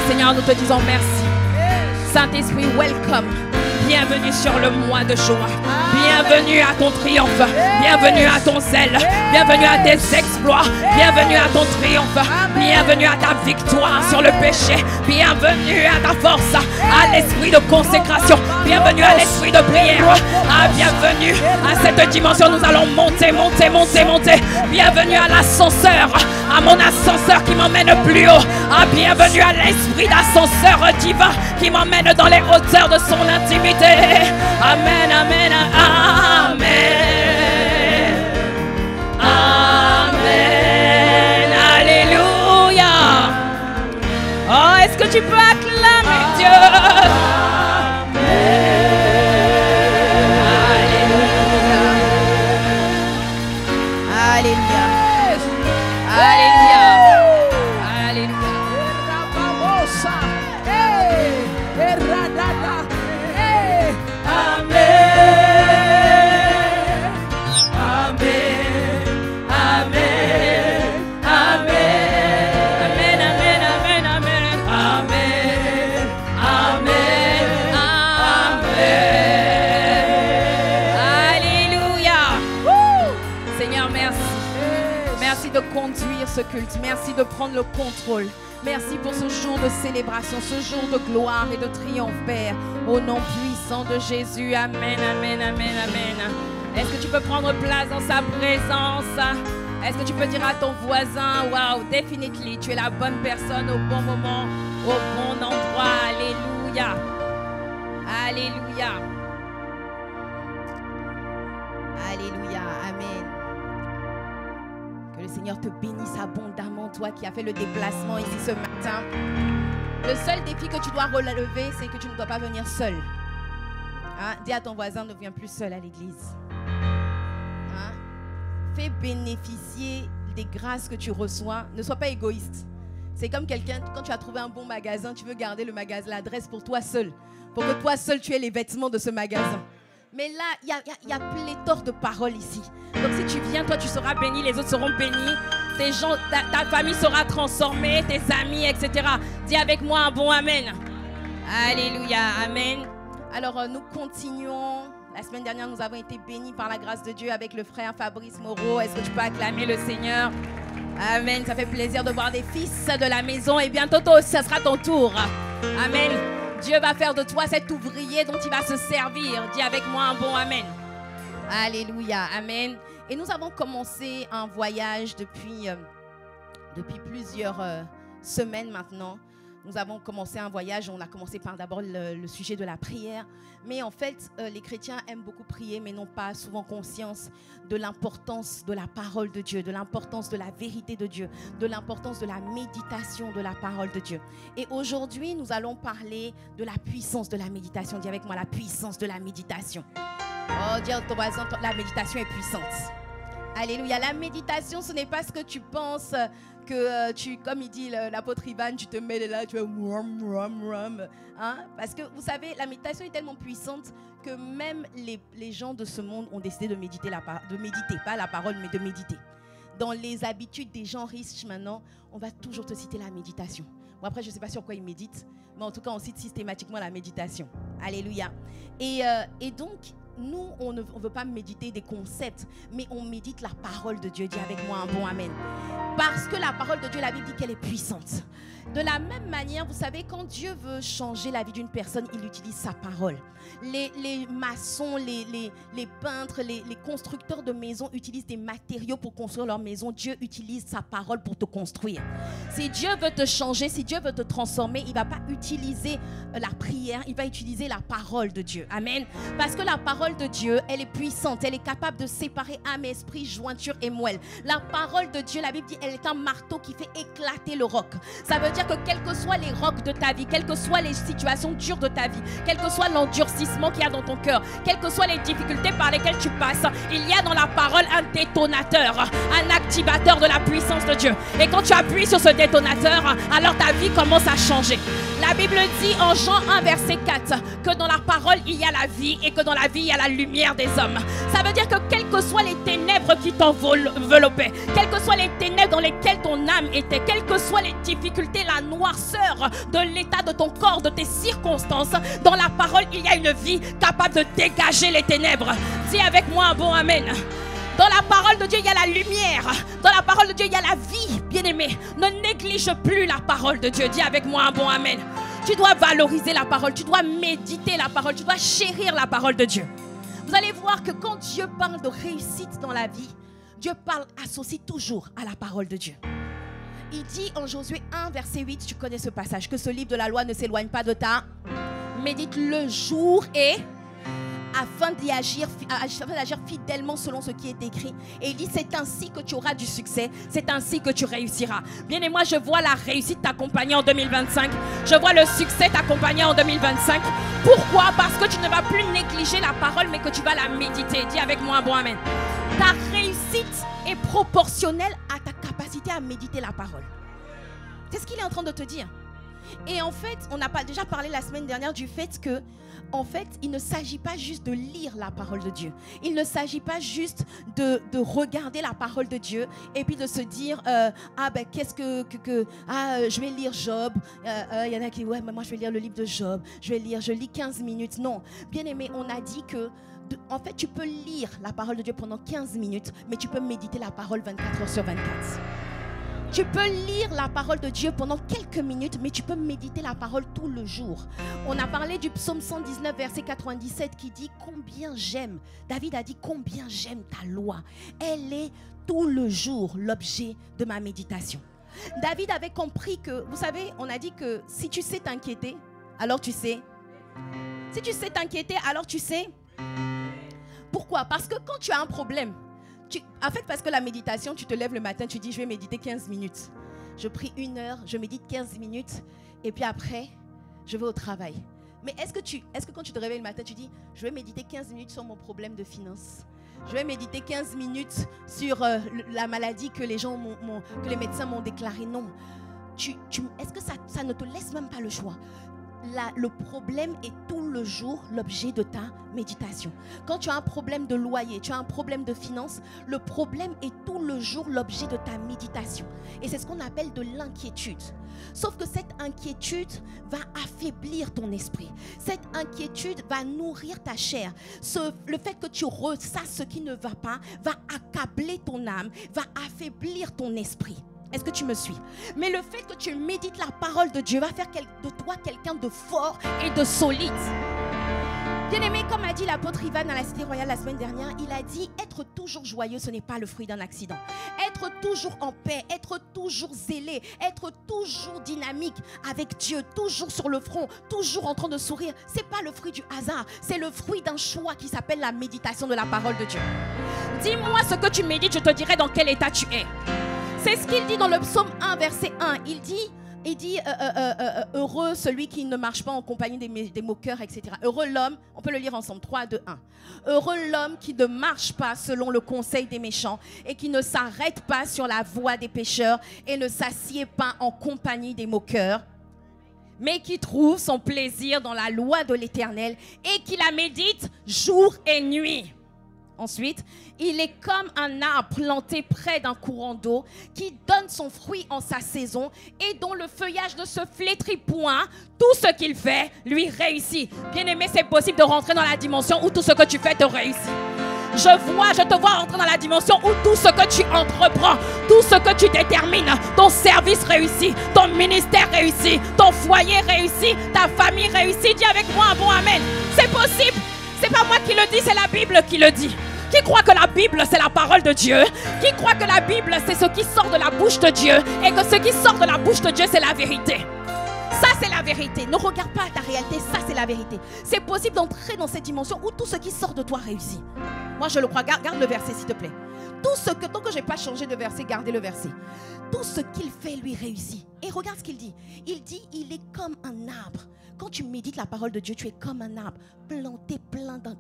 Seigneur, nous te disons merci. Saint-Esprit, welcome. Bienvenue sur le mois de juin. Bienvenue à ton triomphe. Bienvenue à ton zèle. Bienvenue à tes exploits. Bienvenue à ton triomphe. Bienvenue à ta victoire sur le péché. Bienvenue à ta force. À l'esprit de consécration. Bienvenue à l'esprit de prière. Bienvenue à cette dimension. Nous allons monter, monter, monter, monter. Bienvenue à l'ascenseur. À mon ascenseur qui m'emmène plus haut. Bienvenue à l'esprit d'ascenseur divin qui m'emmène dans les hauteurs de son intimité. Amen, amen, amen. Amen, alléluia. Oh, est-ce que tu peux acclamer Dieu? Alléluia. Alléluia. Alléluia. De conduire ce culte, merci de prendre le contrôle, merci pour ce jour de célébration, ce jour de gloire et de triomphe, Père, au nom puissant de Jésus, amen, amen, amen, amen. Est-ce que tu peux prendre place dans sa présence? Est-ce que tu peux dire à ton voisin, wow, definitely, tu es la bonne personne au bon moment, au bon endroit, alléluia, alléluia, alléluia, amen. Le Seigneur te bénisse abondamment, toi qui as fait le déplacement ici ce matin. Le seul défi que tu dois relever, c'est que tu ne dois pas venir seul. Hein? Dis à ton voisin, ne viens plus seul à l'église. Hein? Fais bénéficier des grâces que tu reçois. Ne sois pas égoïste. C'est comme quelqu'un, quand tu as trouvé un bon magasin, tu veux garder le magasin, l'adresse pour toi seul. Pour que toi seul, tu aies les vêtements de ce magasin. Mais là, il y a pléthore de paroles ici. Donc si tu viens, toi tu seras béni, les autres seront bénis. Tes gens, ta famille sera transformée, tes amis, etc. Dis avec moi un bon amen. Alléluia, amen. Alors nous continuons. La semaine dernière, nous avons été bénis par la grâce de Dieu avec le frère Fabrice Moreau. Est-ce que tu peux acclamer le Seigneur? Amen, ça fait plaisir de voir des fils de la maison. Et bientôt, toi aussi, ça sera ton tour. Amen. Dieu va faire de toi cet ouvrier dont il va se servir. Dis avec moi un bon amen. Alléluia, amen. Et nous avons commencé un voyage depuis plusieurs semaines maintenant. Nous avons commencé un voyage, on a commencé par d'abord le sujet de la prière. Mais en fait, les chrétiens aiment beaucoup prier, mais n'ont pas souvent conscience de l'importance de la parole de Dieu, de l'importance de la vérité de Dieu, de l'importance de la méditation de la parole de Dieu. Et aujourd'hui, nous allons parler de la puissance de la méditation. Dis avec moi, la puissance de la méditation. Oh, dis à ton voisin, la méditation est puissante. Alléluia. La méditation, ce n'est pas ce que tu penses que tu, comme il dit l'apôtre Ivan, tu te mets là, tu fais hein? Parce que vous savez, la méditation est tellement puissante que même les gens de ce monde ont décidé de méditer, pas la parole, mais de méditer. Dans les habitudes des gens riches maintenant, on va toujours te citer la méditation. Bon, après, je ne sais pas sur quoi ils méditent, mais en tout cas, on cite systématiquement la méditation. Alléluia. Et donc, nous, on ne veut pas méditer des concepts, mais on médite la parole de Dieu. Dis avec moi un bon amen. Parce que la parole de Dieu, la Bible dit qu'elle est puissante. De la même manière, vous savez, quand Dieu veut changer la vie d'une personne, il utilise sa parole. Les maçons, les peintres, les constructeurs de maisons utilisent des matériaux pour construire leur maison. Dieu utilise sa parole pour te construire. Si Dieu veut te changer, si Dieu veut te transformer, il ne va pas utiliser la prière, il va utiliser la parole de Dieu. Amen. Parce que la parole de Dieu, elle est puissante, elle est capable de séparer âme, esprit, jointure et moelle. La parole de Dieu, la Bible dit, elle est un marteau qui fait éclater le roc. Ça veut dire que quels que soient les rocs de ta vie, quelles que soient les situations dures de ta vie, quel que soit l'endurcissement qu'il y a dans ton cœur, quelles que soient les difficultés par lesquelles tu passes, il y a dans la parole un détonateur, un activateur de la puissance de Dieu. Et quand tu appuies sur ce détonateur, alors ta vie commence à changer. La Bible dit en Jean 1 verset 4 que dans la parole il y a la vie et que dans la vie il y a la lumière des hommes. Ça veut dire que quelles que soient les ténèbres qui t'enveloppaient, quelles que soient les ténèbres dans lesquelles ton âme était, quelles que soient les difficultés, la noirceur de l'état de ton corps, de tes circonstances, dans la parole, il y a une vie capable de dégager les ténèbres. Dis avec moi un bon amen. Dans la parole de Dieu, il y a la lumière. Dans la parole de Dieu, il y a la vie, bien-aimé. Ne néglige plus la parole de Dieu. Dis avec moi un bon amen. Tu dois valoriser la parole, tu dois méditer la parole, tu dois chérir la parole de Dieu. Vous allez voir que quand Dieu parle de réussite dans la vie, Dieu associe toujours à la parole de Dieu. Il dit en Josué 1, verset 8, tu connais ce passage, que ce livre de la loi ne s'éloigne pas de ta. Médite le jour et afin d'agir fidèlement selon ce qui est écrit. Et il dit, c'est ainsi que tu auras du succès, c'est ainsi que tu réussiras. Bien et moi, je vois la réussite t'accompagner en 2025. Je vois le succès t'accompagner en 2025. Pourquoi? Parce que tu ne vas plus négliger la parole, mais que tu vas la méditer. Dis avec moi un bon amen. Ta réussite est proportionnelle à ta capacité à méditer la parole. C'est ce qu'il est en train de te dire. Et en fait, on a déjà parlé la semaine dernière du fait que, en fait, il ne s'agit pas juste de lire la parole de Dieu. Il ne s'agit pas juste de regarder la parole de Dieu et puis de se dire qu'est-ce je vais lire Job. Il y en a qui ouais, mais moi je vais lire le livre de Job. Je lis 15 minutes. Non, bien aimé, on a dit que en fait, tu peux lire la parole de Dieu pendant 15 minutes, mais tu peux méditer la parole 24 heures sur 24. Tu peux lire la parole de Dieu pendant quelques minutes, mais tu peux méditer la parole tout le jour. On a parlé du psaume 119, verset 97, qui dit « Combien j'aime ». David a dit « Combien j'aime ta loi ». Elle est tout le jour l'objet de ma méditation. David avait compris que, vous savez, on a dit que si tu sais t'inquiéter, alors tu sais. Si tu sais t'inquiéter, alors tu sais. Pourquoi? Parce que quand tu as un problème, en fait, parce que la méditation, tu te lèves le matin, tu dis, je vais méditer 15 minutes. Je prie 1 heure, je médite 15 minutes, et puis après, je vais au travail. Mais est-ce que quand tu te réveilles le matin, tu dis, je vais méditer 15 minutes sur mon problème de finances? Je vais méditer 15 minutes sur la maladie que les médecins m'ont déclarée? Non. Est-ce que ça ne te laisse même pas le choix? Le problème est tout le jour l'objet de ta méditation. Quand tu as un problème de loyer, tu as un problème de finances, le problème est tout le jour l'objet de ta méditation. Et c'est ce qu'on appelle de l'inquiétude. Sauf que cette inquiétude va affaiblir ton esprit. Cette inquiétude va nourrir ta chair. Le fait que tu ressasses ce qui ne va pas va accabler ton âme, va affaiblir ton esprit. Est-ce que tu me suis? Mais le fait que tu médites la parole de Dieu va faire de toi quelqu'un de fort et de solide. Bien-aimé, comme a dit l'apôtre Ivan à la Cité Royale la semaine dernière, il a dit « Être toujours joyeux, ce n'est pas le fruit d'un accident. Être toujours en paix, être toujours zélé, être toujours dynamique avec Dieu, toujours sur le front, toujours en train de sourire, ce n'est pas le fruit du hasard, c'est le fruit d'un choix qui s'appelle la méditation de la parole de Dieu. Dis-moi ce que tu médites, je te dirai dans quel état tu es. » C'est ce qu'il dit dans le psaume 1, verset 1. Il dit heureux celui qui ne marche pas en compagnie des moqueurs, etc. Heureux l'homme, on peut le lire ensemble, 3, 2, 1. Heureux l'homme qui ne marche pas selon le conseil des méchants et qui ne s'arrête pas sur la voie des pécheurs et ne s'assied pas en compagnie des moqueurs, mais qui trouve son plaisir dans la loi de l'Éternel et qui la médite jour et nuit. Ensuite, il est comme un arbre planté près d'un courant d'eau qui donne son fruit en sa saison et dont le feuillage ne se flétrit point. Tout ce qu'il fait lui réussit. Bien-aimé, c'est possible de rentrer dans la dimension où tout ce que tu fais te réussit. Je te vois rentrer dans la dimension où tout ce que tu entreprends, tout ce que tu détermines, ton service réussit, ton ministère réussit, ton foyer réussit, ta famille réussit. Dis avec moi un bon amen. C'est possible. C'est pas moi qui le dis, c'est la Bible qui le dit. Qui croit que la Bible, c'est la parole de Dieu? Qui croit que la Bible, c'est ce qui sort de la bouche de Dieu? Et que ce qui sort de la bouche de Dieu, c'est la vérité. Ça, c'est la vérité. Ne regarde pas ta réalité, ça, c'est la vérité. C'est possible d'entrer dans cette dimension où tout ce qui sort de toi réussit. Moi, je le crois. Garde le verset, s'il te plaît. Tant que je n'ai pas changé de verset, gardez le verset. tout ce qu'il fait lui réussit. Et regarde ce qu'il dit. Il dit, il est comme un arbre. Quand tu médites la parole de Dieu, tu es comme un arbre planté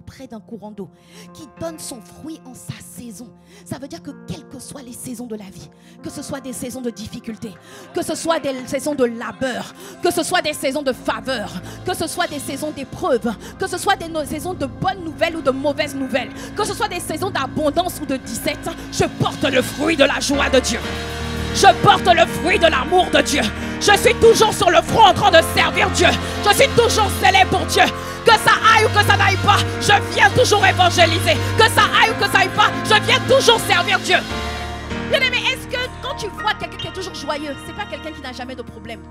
près d'un courant d'eau qui donne son fruit en sa saison. Ça veut dire que quelles que soient les saisons de la vie, que ce soit des saisons de difficulté, que ce soit des saisons de labeur, que ce soit des saisons de faveur, que ce soit des saisons d'épreuve, que ce soit des saisons de bonnes nouvelles ou de mauvaises nouvelles, que ce soit des saisons d'abondance ou de disette, je porte le fruit de la joie de Dieu. Je porte le fruit de l'amour de Dieu. Je suis toujours sur le front en train de servir Dieu. Je suis toujours scellé pour Dieu. Que ça aille ou que ça n'aille pas, je viens toujours évangéliser. Que ça aille ou que ça aille pas, je viens toujours servir Dieu. Bien aimé, est-ce que quand tu vois quelqu'un qui est toujours joyeux, c'est pas quelqu'un qui n'a jamais de problème?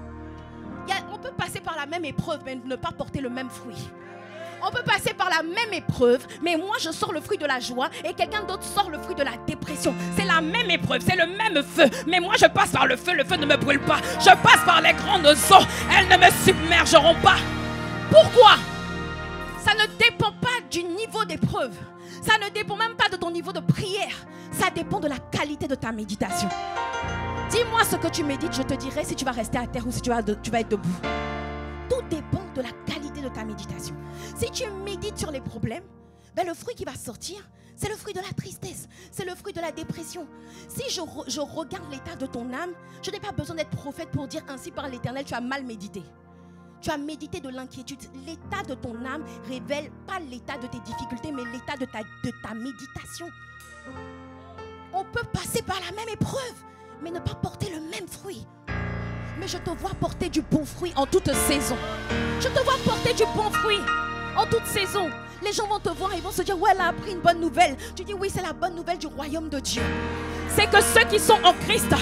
On peut passer par la même épreuve mais ne pas porter le même fruit. On peut passer par la même épreuve, mais moi je sors le fruit de la joie et quelqu'un d'autre sort le fruit de la dépression. C'est la même épreuve, c'est le même feu, mais moi je passe par le feu ne me brûle pas. Je passe par les grandes eaux, elles ne me submergeront pas. Pourquoi? Ça ne dépend pas du niveau d'épreuve. Ça ne dépend même pas de ton niveau de prière. Ça dépend de la qualité de ta méditation. Dis-moi ce que tu médites, je te dirai si tu vas rester à terre ou si tu vas être debout. Tout dépend de la qualité de ta méditation. Si tu médites sur les problèmes, ben le fruit qui va sortir, c'est le fruit de la tristesse, c'est le fruit de la dépression. Si je regarde l'état de ton âme, je n'ai pas besoin d'être prophète pour dire ainsi par l'Éternel, tu as mal médité. Tu as médité de l'inquiétude. L'état de ton âme révèle pas l'état de tes difficultés, mais l'état de ta méditation. On peut passer par la même épreuve, mais ne pas porter le même fruit. Mais je te vois porter du bon fruit en toute saison. Je te vois porter du bon fruit en toute saison. Les gens vont te voir et vont se dire, ouais, elle a appris une bonne nouvelle. Tu dis, oui, c'est la bonne nouvelle du royaume de Dieu. C'est que ceux qui sont en Christ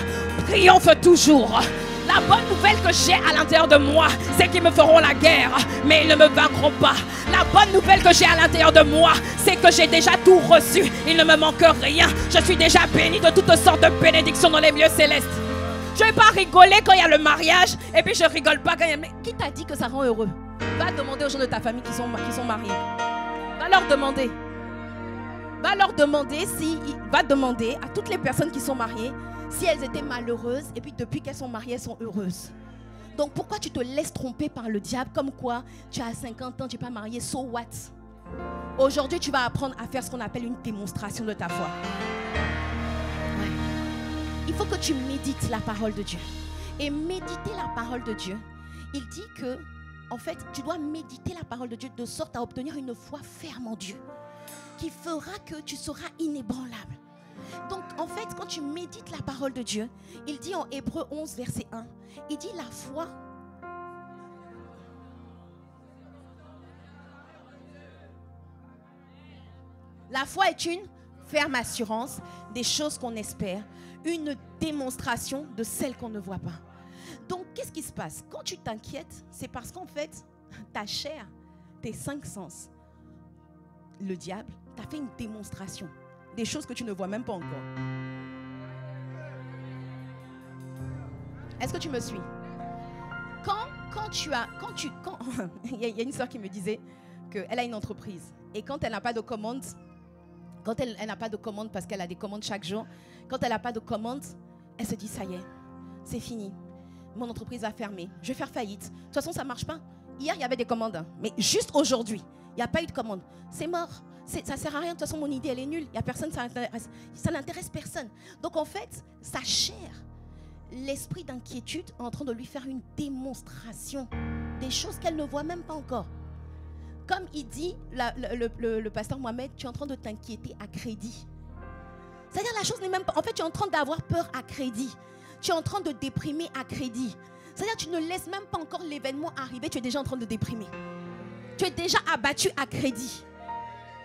triomphent toujours. La bonne nouvelle que j'ai à l'intérieur de moi, c'est qu'ils me feront la guerre, mais ils ne me vaincront pas. La bonne nouvelle que j'ai à l'intérieur de moi, c'est que j'ai déjà tout reçu. Il ne me manque rien. Je suis déjà béni de toutes sortes de bénédictions dans les lieux célestes. Je ne vais pas rigoler quand il y a le mariage et puis je rigole pas quand il y a... Mais qui t'a dit que ça rend heureux? Va demander aux gens de ta famille qui sont mariés. Va leur demander. Va demander à toutes les personnes qui sont mariées si elles étaient malheureuses et puis depuis qu'elles sont mariées, elles sont heureuses. Donc pourquoi tu te laisses tromper par le diable comme quoi tu as 50 ans, tu n'es pas marié, so what? Aujourd'hui, tu vas apprendre à faire ce qu'on appelle une démonstration de ta foi. Il faut que tu médites la parole de Dieu. Et méditer la parole de Dieu, il dit que, en fait, tu dois méditer la parole de Dieu de sorte à obtenir une foi ferme en Dieu, qui fera que tu seras inébranlable. Donc, en fait, quand tu médites la parole de Dieu, il dit en Hébreux 11, verset 1, il dit la foi. La foi est une ferme assurance des choses qu'on espère, une démonstration de celles qu'on ne voit pas. Donc, qu'est-ce qui se passe? Quand tu t'inquiètes, c'est parce qu'en fait, ta chair, tes 5 sens, le diable, t'a fait une démonstration des choses que tu ne vois même pas encore. Est-ce que tu me suis? Il y a une soeur qui me disait qu'elle a une entreprise et quand elle n'a pas de commande, quand elle n'a pas de commande parce qu'elle a des commandes chaque jour, quand elle n'a pas de commande, elle se dit ça y est, c'est fini. Mon entreprise va fermer, je vais faire faillite. De toute façon, ça ne marche pas. Hier, il y avait des commandes, mais juste aujourd'hui, il n'y a pas eu de commande. C'est mort. Ça ne sert à rien. De toute façon, mon idée, elle est nulle. Il n'y a personne, ça n'intéresse personne. Donc, en fait, sa chair, l'esprit d'inquiétude est en train de lui faire une démonstration des choses qu'elle ne voit même pas encore. Comme il dit, le pasteur Mohamed, tu es en train de t'inquiéter à crédit. C'est-à-dire la chose n'est même pas... En fait, tu es en train d'avoir peur à crédit. Tu es en train de déprimer à crédit. C'est-à-dire tu ne laisses même pas encore l'événement arriver, tu es déjà en train de déprimer. Tu es déjà abattu à crédit.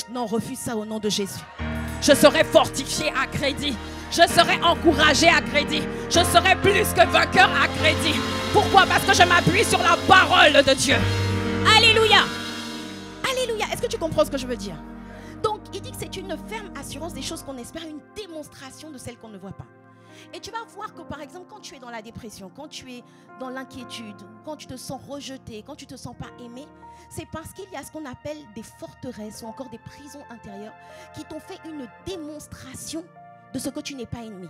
Non, refuse ça au nom de Jésus. Je serai fortifié à crédit. Je serai encouragé à crédit. Je serai plus que vainqueur à crédit. Pourquoi? Parce que je m'appuie sur la parole de Dieu. Alléluia. Alléluia. Est-ce que tu comprends ce que je veux dire? Donc, il dit que c'est une ferme assurance des choses qu'on espère, une démonstration de celles qu'on ne voit pas. Et tu vas voir que, par exemple, quand tu es dans la dépression, quand tu es dans l'inquiétude, quand tu te sens rejeté, quand tu ne te sens pas aimé, c'est parce qu'il y a ce qu'on appelle des forteresses ou encore des prisons intérieures qui t'ont fait une démonstration de ce que tu n'es pas ennemi.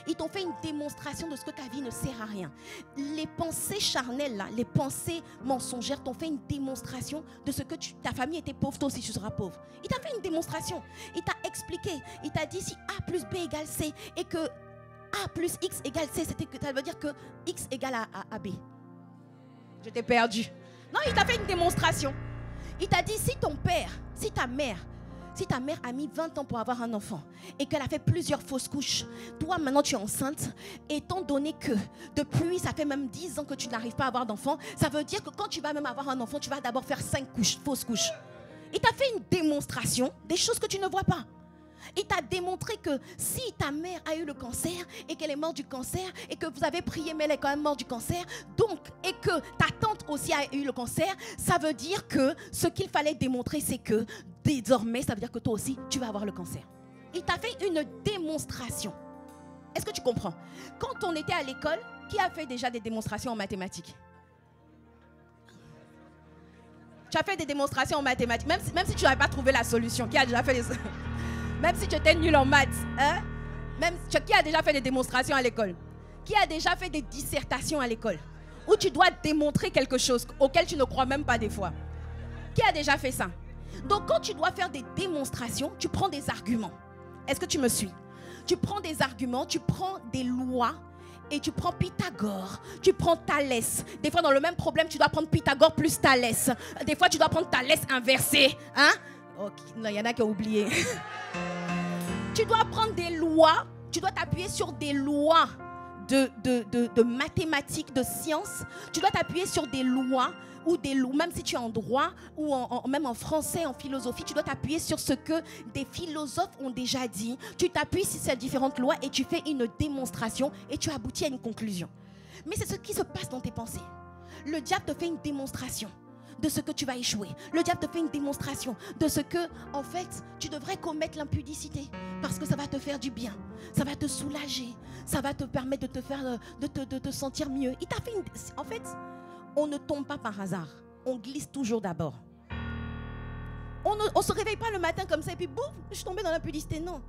Ils t'ont fait une démonstration de ce que ta vie ne sert à rien. Les pensées charnelles, là, les pensées mensongères t'ont fait une démonstration de ce que ta famille était pauvre, toi aussi tu seras pauvre. Il t'a fait une démonstration. Il t'a expliqué. Il t'a dit si A plus B égale C et que A plus X égale C, ça veut dire que X égale à B. Je t'ai perdu. Non, il t'a fait une démonstration. Il t'a dit si ton père, si ta mère a mis 20 ans pour avoir un enfant et qu'elle a fait plusieurs fausses couches, toi maintenant tu es enceinte, étant donné que depuis ça fait même 10 ans que tu n'arrives pas à avoir d'enfant, ça veut dire que quand tu vas même avoir un enfant, tu vas d'abord faire 5 fausses couches. Il t'a fait une démonstration des choses que tu ne vois pas. Il t'a démontré que si ta mère a eu le cancer et qu'elle est morte du cancer et que vous avez prié mais elle est quand même morte du cancer, donc, et que ta tante aussi a eu le cancer, ça veut dire que ce qu'il fallait démontrer, c'est que désormais, ça veut dire que toi aussi, tu vas avoir le cancer. Il t'a fait une démonstration. Est-ce que tu comprends? Quand on était à l'école, qui a fait déjà des démonstrations en mathématiques? Tu as fait des démonstrations en mathématiques, même si tu n'avais pas trouvé la solution. Qui a déjà fait les... Même si tu étais nul en maths, hein? Qui a déjà fait des démonstrations à l'école? Qui a déjà fait des dissertations à l'école? Où tu dois démontrer quelque chose auquel tu ne crois même pas des fois. Qui a déjà fait ça? Donc quand tu dois faire des démonstrations, tu prends des arguments. Est-ce que tu me suis? Tu prends des arguments, tu prends des lois et tu prends Pythagore, tu prends Thalès. Des fois dans le même problème, tu dois prendre Pythagore plus Thalès. Des fois tu dois prendre Thalès inversé, hein? Okay. Non, il y en a qui ont oublié. Tu dois prendre des lois, tu dois t'appuyer sur des lois de mathématiques, de sciences. Tu dois t'appuyer sur des lois, ou des lois, même si tu es en droit, ou même en français, en philosophie, tu dois t'appuyer sur ce que des philosophes ont déjà dit. Tu t'appuies sur ces différentes lois et tu fais une démonstration et tu aboutis à une conclusion. Mais c'est ce qui se passe dans tes pensées. Le diable te fait une démonstration de ce que tu vas échouer. Le diable te fait une démonstration de ce que, en fait, tu devrais commettre l'impudicité parce que ça va te faire du bien. Ça va te soulager. Ça va te permettre de te faire, de te sentir mieux. Il t'a fait une... En fait, on ne tombe pas par hasard. On glisse toujours d'abord. On ne se réveille pas le matin comme ça et puis boum, je suis tombée dans l'impudicité. Non.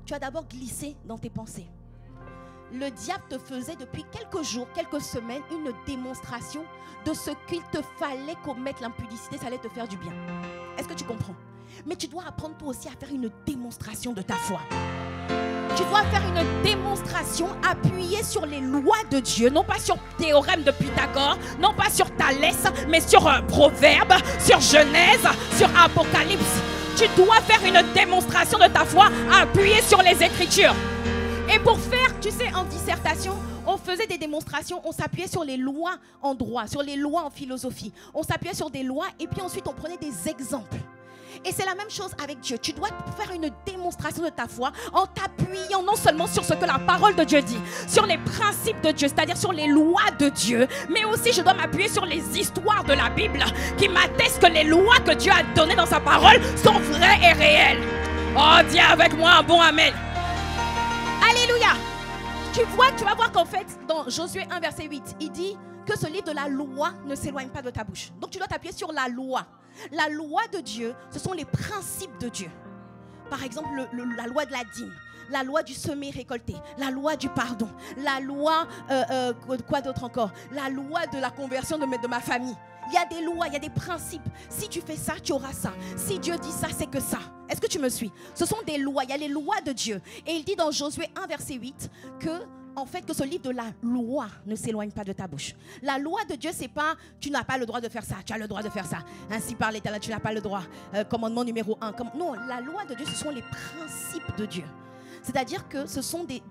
Tu as d'abord glissé dans tes pensées. Le diable te faisait depuis quelques jours, quelques semaines, une démonstration de ce qu'il te fallait commettre l'impudicité, ça allait te faire du bien. Est-ce que tu comprends? Mais tu dois apprendre toi aussi à faire une démonstration de ta foi. Tu dois faire une démonstration appuyée sur les lois de Dieu, non pas sur théorème de Pythagore, non pas sur Thalès, mais sur Proverbe, sur Genèse, sur Apocalypse. Tu dois faire une démonstration de ta foi appuyée sur les Écritures. Et pour faire, tu sais, en dissertation, on faisait des démonstrations, on s'appuyait sur les lois en droit, sur les lois en philosophie. On s'appuyait sur des lois et puis ensuite on prenait des exemples. Et c'est la même chose avec Dieu. Tu dois faire une démonstration de ta foi en t'appuyant non seulement sur ce que la parole de Dieu dit, sur les principes de Dieu, c'est-à-dire sur les lois de Dieu, mais aussi je dois m'appuyer sur les histoires de la Bible qui m'attestent que les lois que Dieu a données dans sa parole sont vraies et réelles. Oh, dis avec moi un bon amen. Alléluia. Tu vas voir qu'en fait, dans Josué 1, verset 8, il dit que ce livre de la loi ne s'éloigne pas de ta bouche. Donc tu dois t'appuyer sur la loi. La loi de Dieu, ce sont les principes de Dieu. Par exemple, la loi de la dîme, la loi du semer-récolter, la loi du pardon, la loi, quoi d'autre encore? La loi de la conversion de ma famille. Il y a des lois, il y a des principes. Si tu fais ça, tu auras ça. Si Dieu dit ça, c'est que ça. Est-ce que tu me suis? Ce sont des lois, il y a les lois de Dieu. Et il dit dans Josué 1, verset 8, que ce livre de la loi ne s'éloigne pas de ta bouche. La loi de Dieu, c'est pas tu n'as pas le droit de faire ça, tu as le droit de faire ça. Ainsi par l'Éternel, tu n'as pas le droit. Commandement numéro 1. Non, la loi de Dieu, ce sont les principes de Dieu. C'est-à-dire que ce sont des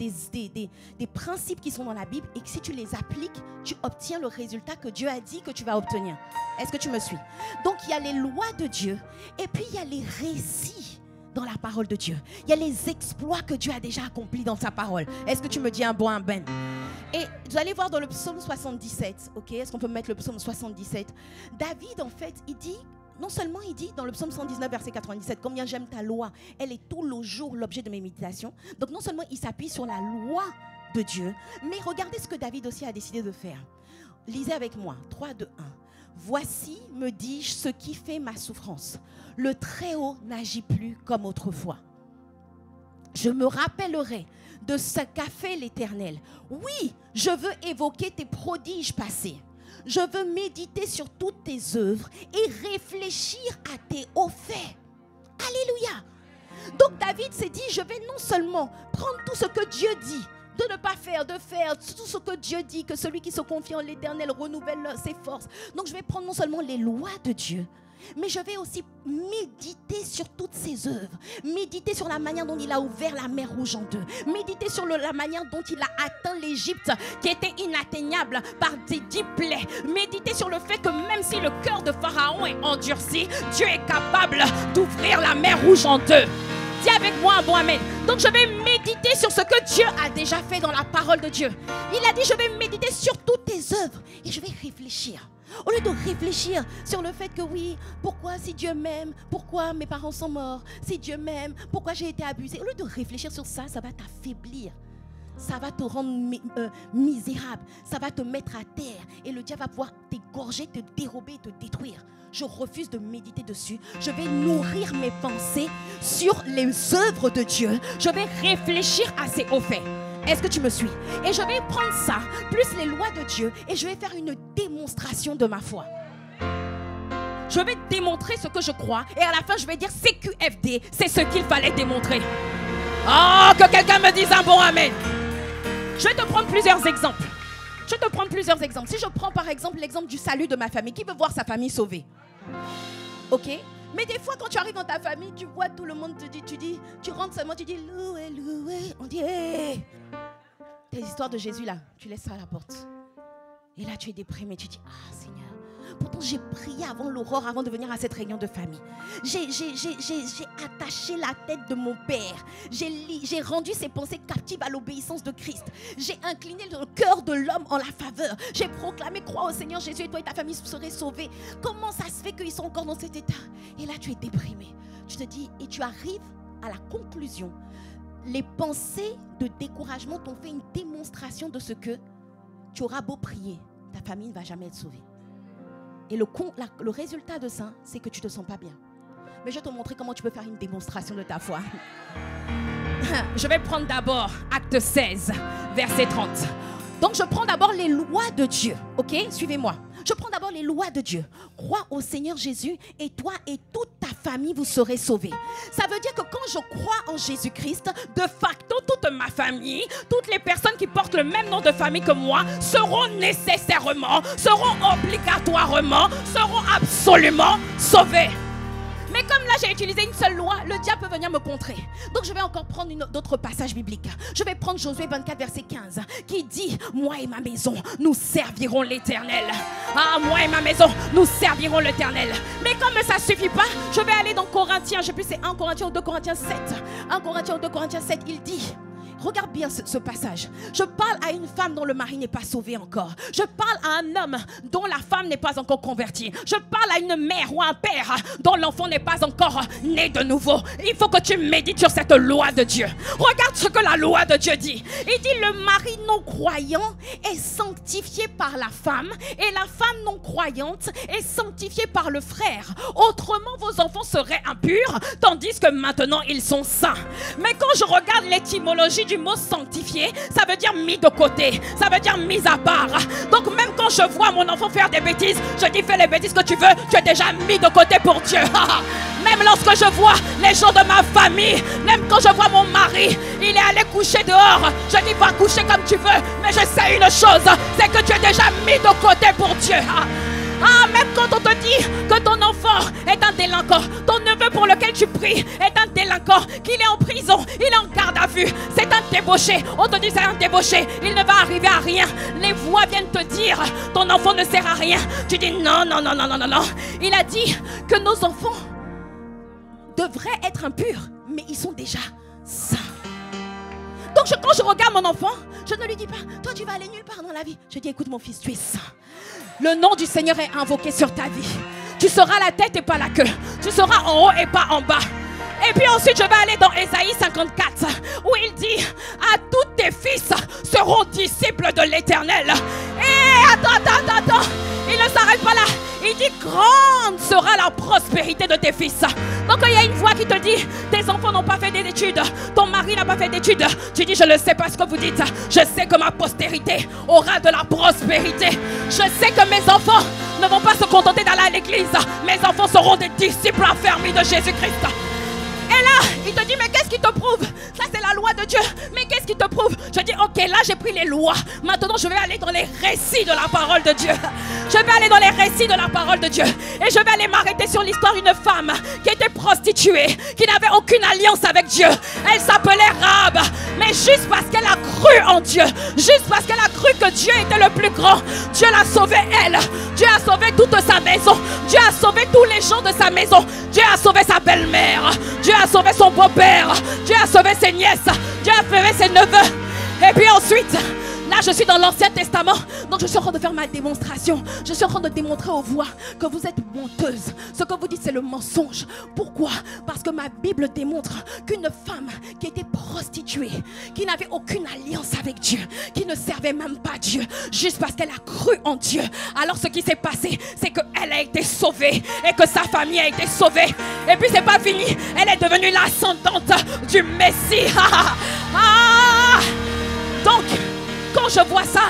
principes qui sont dans la Bible et que si tu les appliques, tu obtiens le résultat que Dieu a dit que tu vas obtenir. Est-ce que tu me suis? Donc, il y a les lois de Dieu et puis il y a les récits dans la parole de Dieu. Il y a les exploits que Dieu a déjà accomplis dans sa parole. Est-ce que tu me dis un bon amen? Et vous allez voir dans le psaume 77, ok? Est-ce qu'on peut mettre le psaume 77? David, en fait, il dit... Non seulement il dit dans le psaume 119 verset 97, combien j'aime ta loi, elle est tout le jour l'objet de mes méditations. Donc non seulement il s'appuie sur la loi de Dieu, mais regardez ce que David aussi a décidé de faire. Lisez avec moi, 3, 2, 1. Voici, me dis-je, ce qui fait ma souffrance. Le Très-Haut n'agit plus comme autrefois. Je me rappellerai de ce qu'a fait l'Éternel. Oui, je veux évoquer tes prodiges passés. Je veux méditer sur toutes tes œuvres et réfléchir à tes hauts faits. Alléluia. Donc David s'est dit, je vais non seulement prendre tout ce que Dieu dit, de ne pas faire, de faire tout ce que Dieu dit, que celui qui se confie en l'Éternel renouvelle ses forces. Donc je vais prendre non seulement les lois de Dieu, mais je vais aussi méditer sur toutes ses œuvres. Méditer sur la manière dont il a ouvert la mer Rouge en deux. Méditer sur la manière dont il a atteint l'Égypte, qui était inatteignable par des 10 plaies. Méditer sur le fait que même si le cœur de Pharaon est endurci, Dieu est capable d'ouvrir la mer Rouge en deux. Dis avec moi un bon amen. Donc je vais méditer sur ce que Dieu a déjà fait dans la parole de Dieu. Il a dit, je vais méditer sur toutes tes œuvres et je vais réfléchir. Au lieu de réfléchir sur le fait que oui, pourquoi si Dieu m'aime, pourquoi mes parents sont morts, si Dieu m'aime, pourquoi j'ai été abusée. Au lieu de réfléchir sur ça, ça va t'affaiblir. Ça va te rendre misérable. Ça va te mettre à terre. Et le diable va pouvoir t'égorger, te dérober, te détruire. Je refuse de méditer dessus. Je vais nourrir mes pensées sur les œuvres de Dieu. Je vais réfléchir à ses hauts faits. Est-ce que tu me suis? Et je vais prendre ça, plus les lois de Dieu, et je vais faire une démonstration de ma foi. Je vais démontrer ce que je crois, et à la fin, je vais dire CQFD, c'est ce qu'il fallait démontrer. Oh, que quelqu'un me dise un bon amen. Je vais te prendre plusieurs exemples. Si je prends par exemple l'exemple du salut de ma famille, qui veut voir sa famille sauvée? Ok? Mais des fois, quand tu arrives dans ta famille, tu vois tout le monde te dit, tu rentres seulement, tu dis loué, loué. On dit, hé! Tes histoires de Jésus là, tu laisses ça à la porte. Et là, tu es déprimé, tu dis, ah Seigneur. Pourtant, j'ai prié avant l'aurore, avant de venir à cette réunion de famille. J'ai attaché la tête de mon père. J'ai rendu ses pensées captives à l'obéissance de Christ. J'ai incliné le cœur de l'homme en la faveur. J'ai proclamé, crois au Seigneur Jésus et toi et ta famille serez sauvés. Comment ça se fait qu'ils sont encore dans cet état? Et là, tu es déprimé. Tu te dis, et tu arrives à la conclusion. Les pensées de découragement t'ont fait une démonstration de ce que tu auras beau prier, ta famille ne va jamais être sauvée. Et le résultat de ça, c'est que tu ne te sens pas bien. Mais je vais te montrer comment tu peux faire une démonstration de ta foi. Je vais prendre d'abord Acte 16, verset 30. Donc je prends d'abord les lois de Dieu. Ok, suivez-moi. Je prends d'abord les lois de Dieu. Crois au Seigneur Jésus et toi et toute ta famille, vous serez sauvés. Ça veut dire que quand je crois en Jésus-Christ, de facto, toute ma famille, toutes les personnes qui portent le même nom de famille que moi, seront nécessairement, seront obligatoirement, seront absolument sauvées. Mais comme là j'ai utilisé une seule loi, le diable peut venir me contrer. Donc je vais encore prendre d'autres passages bibliques. Je vais prendre Josué 24 verset 15 qui dit, moi et ma maison, nous servirons l'Éternel. Ah, moi et ma maison, nous servirons l'Éternel. Mais comme ça ne suffit pas, je vais aller dans Corinthiens, je ne sais plus c'est 1 Corinthiens ou 2 Corinthiens 7. 1 Corinthiens ou 2 Corinthiens 7, il dit... Regarde bien ce passage. Je parle à une femme dont le mari n'est pas sauvé encore. Je parle à un homme dont la femme n'est pas encore convertie. Je parle à une mère ou un père dont l'enfant n'est pas encore né de nouveau. Il faut que tu médites sur cette loi de Dieu. Regarde ce que la loi de Dieu dit. Il dit le mari non croyant est sanctifié par la femme et la femme non croyante est sanctifiée par le frère. Autrement, vos enfants seraient impurs tandis que maintenant ils sont saints. Mais quand je regarde l'étymologie du mot sanctifié, ça veut dire mis de côté, ça veut dire mis à part. Donc même quand je vois mon enfant faire des bêtises, je dis fais les bêtises que tu veux, tu es déjà mis de côté pour Dieu. Même lorsque je vois les gens de ma famille, même quand je vois mon mari, il est allé coucher dehors, je dis va coucher comme tu veux, mais je sais une chose, c'est que tu es déjà mis de côté pour Dieu. Ah, même quand on te dit que ton enfant est un délinquant, ton neveu pour lequel tu pries est un délinquant, qu'il est en prison, il est en garde à vue, c'est un débauché. On te dit c'est un débauché, il ne va arriver à rien. Les voix viennent te dire ton enfant ne sert à rien. Tu dis non, non, non, non, non, non, non. Il a dit que nos enfants devraient être impurs, mais ils sont déjà saints. Donc quand je regarde mon enfant, je ne lui dis pas, toi tu vas aller nulle part dans la vie. Je dis, écoute mon fils, tu es saint. Le nom du Seigneur est invoqué sur ta vie. Tu seras la tête et pas la queue. Tu seras en haut et pas en bas. Et puis ensuite je vais aller dans Ésaïe 54 où il dit, à tous tes fils seront disciples de l'Éternel. Et attends, il ne s'arrête pas là. Il dit grande sera la prospérité de tes fils. Donc il y a une voix qui te dit tes enfants n'ont pas fait des études, ton mari n'a pas fait d'études. Tu dis je ne sais pas ce que vous dites. Je sais que ma postérité aura de la prospérité. Je sais que mes enfants ne vont pas se contenter d'aller à l'église. Mes enfants seront des disciples affermis de Jésus-Christ. Et là, il te dit, mais qu'est-ce qui te prouve? Ça, c'est la loi de Dieu. Mais qu'est-ce qui te prouve? Je dis, ok, là, j'ai pris les lois. Maintenant, je vais aller dans les récits de la parole de Dieu. Je vais aller dans les récits de la parole de Dieu. Et je vais aller m'arrêter sur l'histoire d'une femme qui était prostituée, qui n'avait aucune alliance avec Dieu. Elle s'appelait Rahab. Mais juste parce qu'elle a cru en Dieu, juste parce qu'elle a cru que Dieu était le plus grand, Dieu l'a sauvée elle. Dieu a sauvé toute sa maison. Dieu a sauvé tous les gens de sa maison. Dieu a sauvé sa belle-mère. Dieu a sauvé son beau-père. Dieu a sauvé ses nièces. Dieu a sauvé ses neveux. Et puis ensuite, là je suis dans l'Ancien Testament. Donc je suis en train de faire ma démonstration. Je suis en train de démontrer aux voix que vous êtes menteuses. Ce que vous dites c'est le mensonge. Pourquoi? Parce que ma Bible démontre qu'une femme qui était prostituée, qui n'avait aucune alliance avec Dieu, qui ne servait même pas Dieu, juste parce qu'elle a cru en Dieu, alors ce qui s'est passé c'est qu'elle a été sauvée et que sa famille a été sauvée. Et puis c'est pas fini, elle est devenue l'ascendante du Messie. Donc quand je vois ça,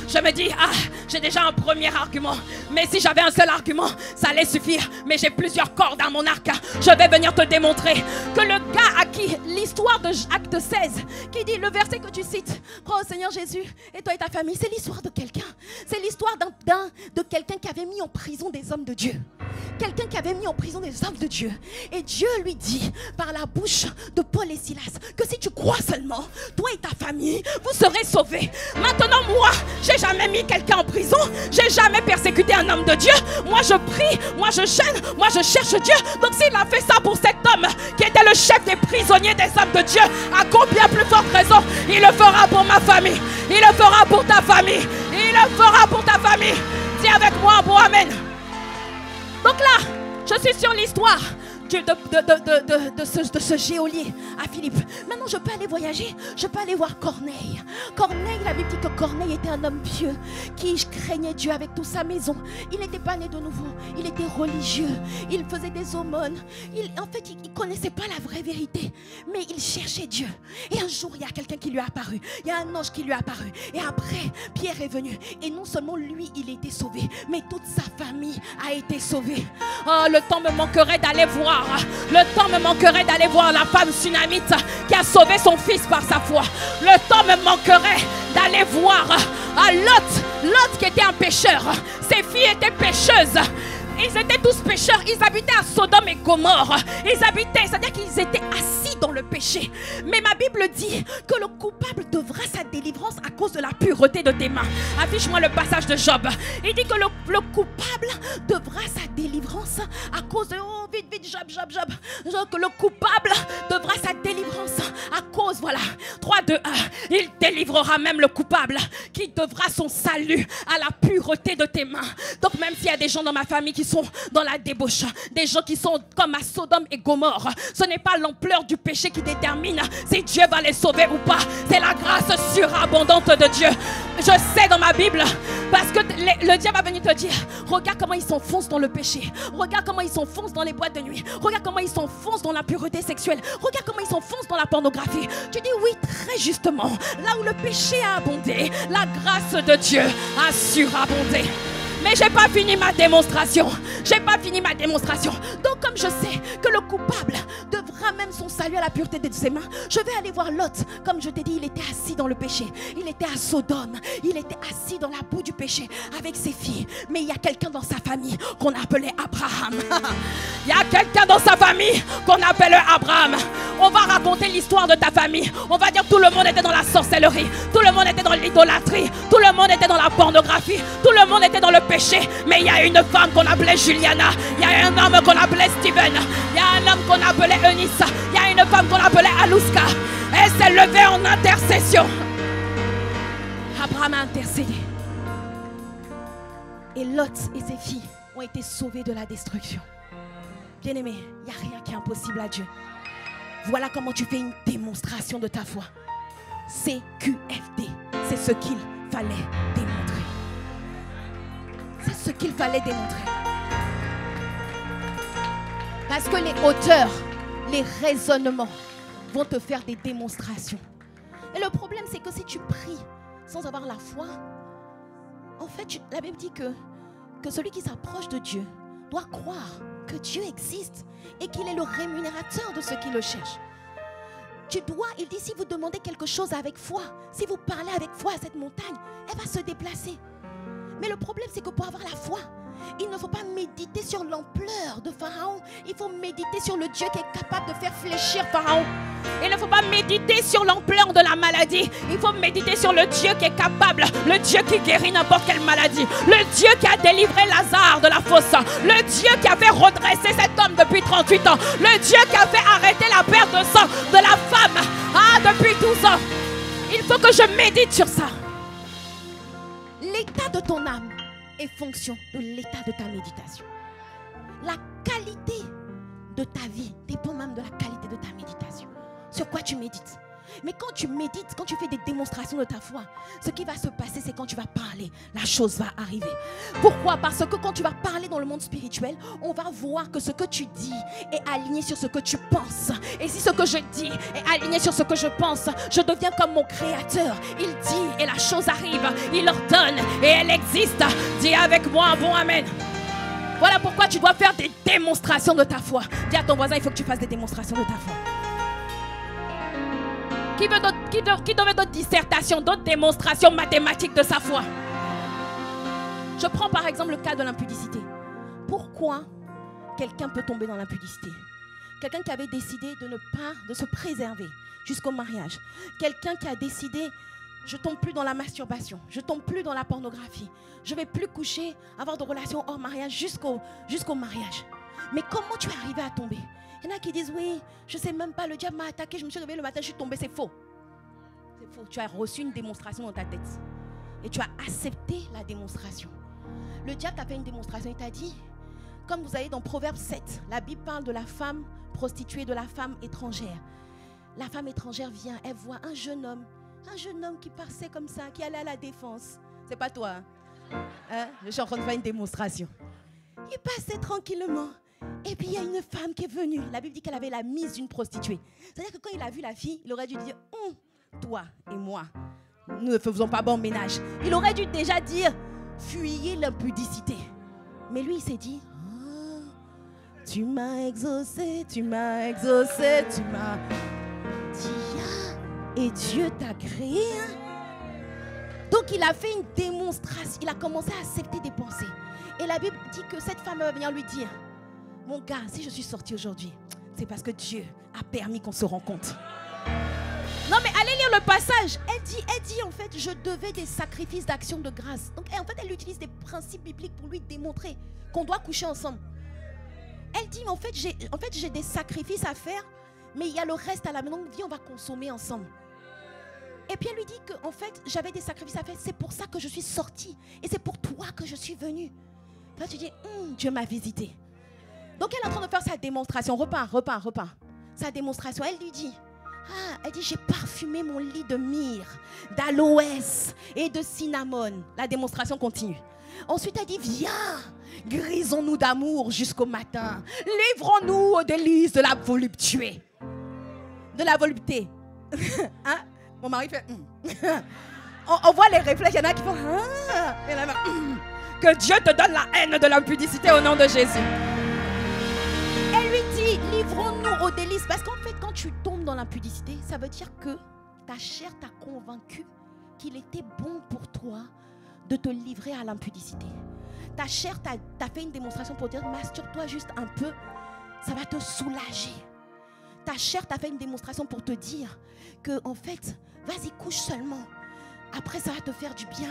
je me dis, j'ai déjà un premier argument. Mais si j'avais un seul argument, ça allait suffire. Mais j'ai plusieurs cordes à mon arc. Je vais venir te démontrer que le gars à qui l'histoire de Acte 16, qui dit le verset que tu cites, crois au Seigneur Jésus et toi et ta famille, c'est l'histoire de quelqu'un. C'est l'histoire de quelqu'un qui avait mis en prison des hommes de Dieu. Quelqu'un qui avait mis en prison des hommes de Dieu. Et Dieu lui dit, par la bouche de Paul et Silas, que si tu crois seulement, toi et ta famille, vous serez sauvés. Maintenant, moi, j'ai jamais mis quelqu'un en prison. J'ai jamais persécuté un homme de Dieu. Moi, je prie, moi, je jeûne, moi, je cherche Dieu. Donc, s'il a fait ça pour cet homme qui était le chef des prisonniers des hommes de Dieu, à combien plus forte raison, il le fera pour ma famille. Il le fera pour ta famille. Il le fera pour ta famille. Dis avec moi un bon amen. Donc là, je suis sur l'histoire de ce geôlier à Philippe. Maintenant, je peux aller voyager. Je peux aller voir Corneille. Corneille, la Bible dit que Corneille était un homme pieux qui craignait Dieu avec toute sa maison. Il n'était pas né de nouveau. Il était religieux. Il faisait des aumônes. En fait, il ne connaissait pas la vraie vérité. Mais il cherchait Dieu. Et un jour, il y a quelqu'un qui lui a apparu. Il y a un ange qui lui a apparu. Et après, Pierre est venu. Et non seulement lui, il a été sauvé, mais toute sa famille a été sauvée. Oh, le temps me manquerait d'aller voir. Le temps me manquerait d'aller voir la femme sunamite qui a sauvé son fils par sa foi. Le temps me manquerait d'aller voir Lot qui était un pécheur. Ses filles étaient pécheuses. Ils étaient tous pécheurs. Ils habitaient à Sodome et Gomorrhe. Ils habitaient, c'est-à-dire qu'ils étaient assis dans le péché. Mais ma Bible dit que le coupable devra sa délivrance à cause de la pureté de tes mains. Affiche-moi le passage de Job. Il dit que le coupable devra sa délivrance à cause de... Oh, vite, Job. Que le coupable devra sa délivrance à cause, voilà. 3, 2, 1. Il délivrera même le coupable qui devra son salut à la pureté de tes mains. Donc même s'il y a des gens dans ma famille qui sont dans la débauche, des gens qui sont comme à Sodome et Gomorre, ce n'est pas l'ampleur du péché qui détermine si Dieu va les sauver ou pas. C'est la grâce surabondante de Dieu. Je sais dans ma Bible, parce que le diable va venir te dire, regarde comment ils s'enfoncent dans le péché, regarde comment ils s'enfoncent dans les boîtes de nuit, regarde comment ils s'enfoncent dans la pureté sexuelle, regarde comment ils s'enfoncent dans la pornographie. Tu dis oui, très justement, là où le péché a abondé, la grâce de Dieu a surabondé. Mais j'ai pas fini ma démonstration. Donc comme je sais que le coupable devra même son salut à la pureté de ses mains, je vais aller voir Lot. Comme je t'ai dit, il était assis dans le péché. Il était à Sodome. Il était assis dans la boue du péché avec ses filles. Mais il y a quelqu'un dans sa famille qu'on appelait Abraham. Il y a quelqu'un dans sa famille qu'on appelle Abraham. On va raconter l'histoire de ta famille. On va dire tout le monde était dans la sorcellerie. Tout le monde était dans l'idolâtrie. Tout le monde était dans la pornographie. Tout le monde était dans le péché. Mais il y a une femme qu'on appelait Juliana. Il y a un homme qu'on appelait Steven. Il y a un homme qu'on appelait Eunice. Il y a une femme qu'on appelait Alouska. Elle s'est levée en intercession. Abraham a intercédé. Et Lot et ses filles ont été sauvés de la destruction. Bien-aimé, il n'y a rien qui est impossible à Dieu. Voilà comment tu fais une démonstration de ta foi. CQFD, c'est ce qu'il fallait démontrer. C'est ce qu'il fallait démontrer. Parce que les hauteurs, les raisonnements vont te faire des démonstrations. Et le problème, c'est que si tu pries sans avoir la foi, en fait, la Bible dit que celui qui s'approche de Dieu doit croire que Dieu existe et qu'il est le rémunérateur de ceux qui le cherchent. Il dit, si vous demandez quelque chose avec foi, si vous parlez avec foi à cette montagne, elle va se déplacer. Mais le problème, c'est que pour avoir la foi, il ne faut pas méditer sur l'ampleur de Pharaon. Il faut méditer sur le Dieu qui est capable de faire fléchir Pharaon. Il ne faut pas méditer sur l'ampleur de la maladie. Il faut méditer sur le Dieu qui est capable, le Dieu qui guérit n'importe quelle maladie, le Dieu qui a délivré Lazare de la fosse, le Dieu qui a fait redresser cet homme depuis 38 ans, le Dieu qui a fait arrêter la perte de sang de la femme depuis 12 ans. Il faut que je médite sur ça. L'état de ton âme est fonction de l'état de ta méditation. La qualité de ta vie dépend même de la qualité de ta méditation. Sur quoi tu médites? Mais quand tu médites, quand tu fais des démonstrations de ta foi, ce qui va se passer, c'est quand tu vas parler, la chose va arriver. Pourquoi? Parce que quand tu vas parler dans le monde spirituel, on va voir que ce que tu dis est aligné sur ce que tu penses. Et si ce que je dis est aligné sur ce que je pense, je deviens comme mon Créateur. Il dit et la chose arrive. Il ordonne et elle existe. Dis avec moi un bon amen. Voilà pourquoi tu dois faire des démonstrations de ta foi. Dis à ton voisin, il faut que tu fasses des démonstrations de ta foi. Qui veut d'autres dissertations, d'autres démonstrations mathématiques de sa foi? Je prends par exemple le cas de l'impudicité. Pourquoi quelqu'un peut tomber dans l'impudicité? Quelqu'un qui avait décidé de se préserver jusqu'au mariage. Quelqu'un qui a décidé, je ne tombe plus dans la masturbation, je ne tombe plus dans la pornographie, je ne vais plus coucher, avoir de relations hors mariage jusqu'au mariage. Mais comment tu es arrivé à tomber? Il y en a qui disent, oui, je ne sais même pas, le diable m'a attaqué, je me suis réveillée le matin, je suis tombée. C'est faux. C'est faux. Tu as reçu une démonstration dans ta tête. Et tu as accepté la démonstration. Le diable t'a fait une démonstration. Il t'a dit, comme vous avez dans Proverbe 7, la Bible parle de la femme prostituée, de la femme étrangère. La femme étrangère vient, elle voit un jeune homme qui passait comme ça, qui allait à la défense. C'est pas toi. Hein? Je suis en train de faire une démonstration. Il passait tranquillement. Et puis il y a une femme qui est venue. La Bible dit qu'elle avait la mise d'une prostituée. C'est-à-dire que quand il a vu la fille, il aurait dû dire, toi et moi, nous ne faisons pas bon ménage. Il aurait dû déjà dire, fuyez l'impudicité. Mais lui, il s'est dit, tu m'as exaucé, tu m'as exaucé, tu m'as dit, et Dieu t'a créé. Donc il a fait une démonstration. Il a commencé à accepter des pensées. Et la Bible dit que cette femme va venir lui dire, mon gars, si je suis sortie aujourd'hui, c'est parce que Dieu a permis qu'on se rencontre. Non mais allez lire le passage. Elle dit en fait, je devais des sacrifices d'action de grâce. Donc en fait, elle utilise des principes bibliques pour lui démontrer qu'on doit coucher ensemble. Elle dit, en fait, j'ai des sacrifices à faire, mais il y a le reste à la maison. Viens, on va consommer ensemble. Et puis elle lui dit que en fait, j'avais des sacrifices à faire. C'est pour ça que je suis sortie. Et c'est pour toi que je suis venue. Là, tu dis, Dieu m'a visité. Donc elle est en train de faire sa démonstration. Repart. Sa démonstration, elle lui dit, elle dit, j'ai parfumé mon lit de myrrhe, d'aloès et de cinnamone. La démonstration continue. Ensuite, elle dit, viens, grisons-nous d'amour jusqu'au matin. Livrons-nous aux délices de la voluptuée. De la volupté. Hein? Mon mari fait, on voit les réflexes, il y en a qui font, et là, que Dieu te donne la haine de l'impudicité au nom de Jésus. Elle lui dit, livrons-nous aux délices. Parce qu'en fait, quand tu tombes dans l'impudicité, ça veut dire que ta chair t'a convaincu qu'il était bon pour toi de te livrer à l'impudicité. Ta chair t'a fait une démonstration pour dire, masturbe-toi juste un peu, ça va te soulager. Ta chair t'a fait une démonstration pour te dire que, en fait, vas-y, couche seulement. Après, ça va te faire du bien.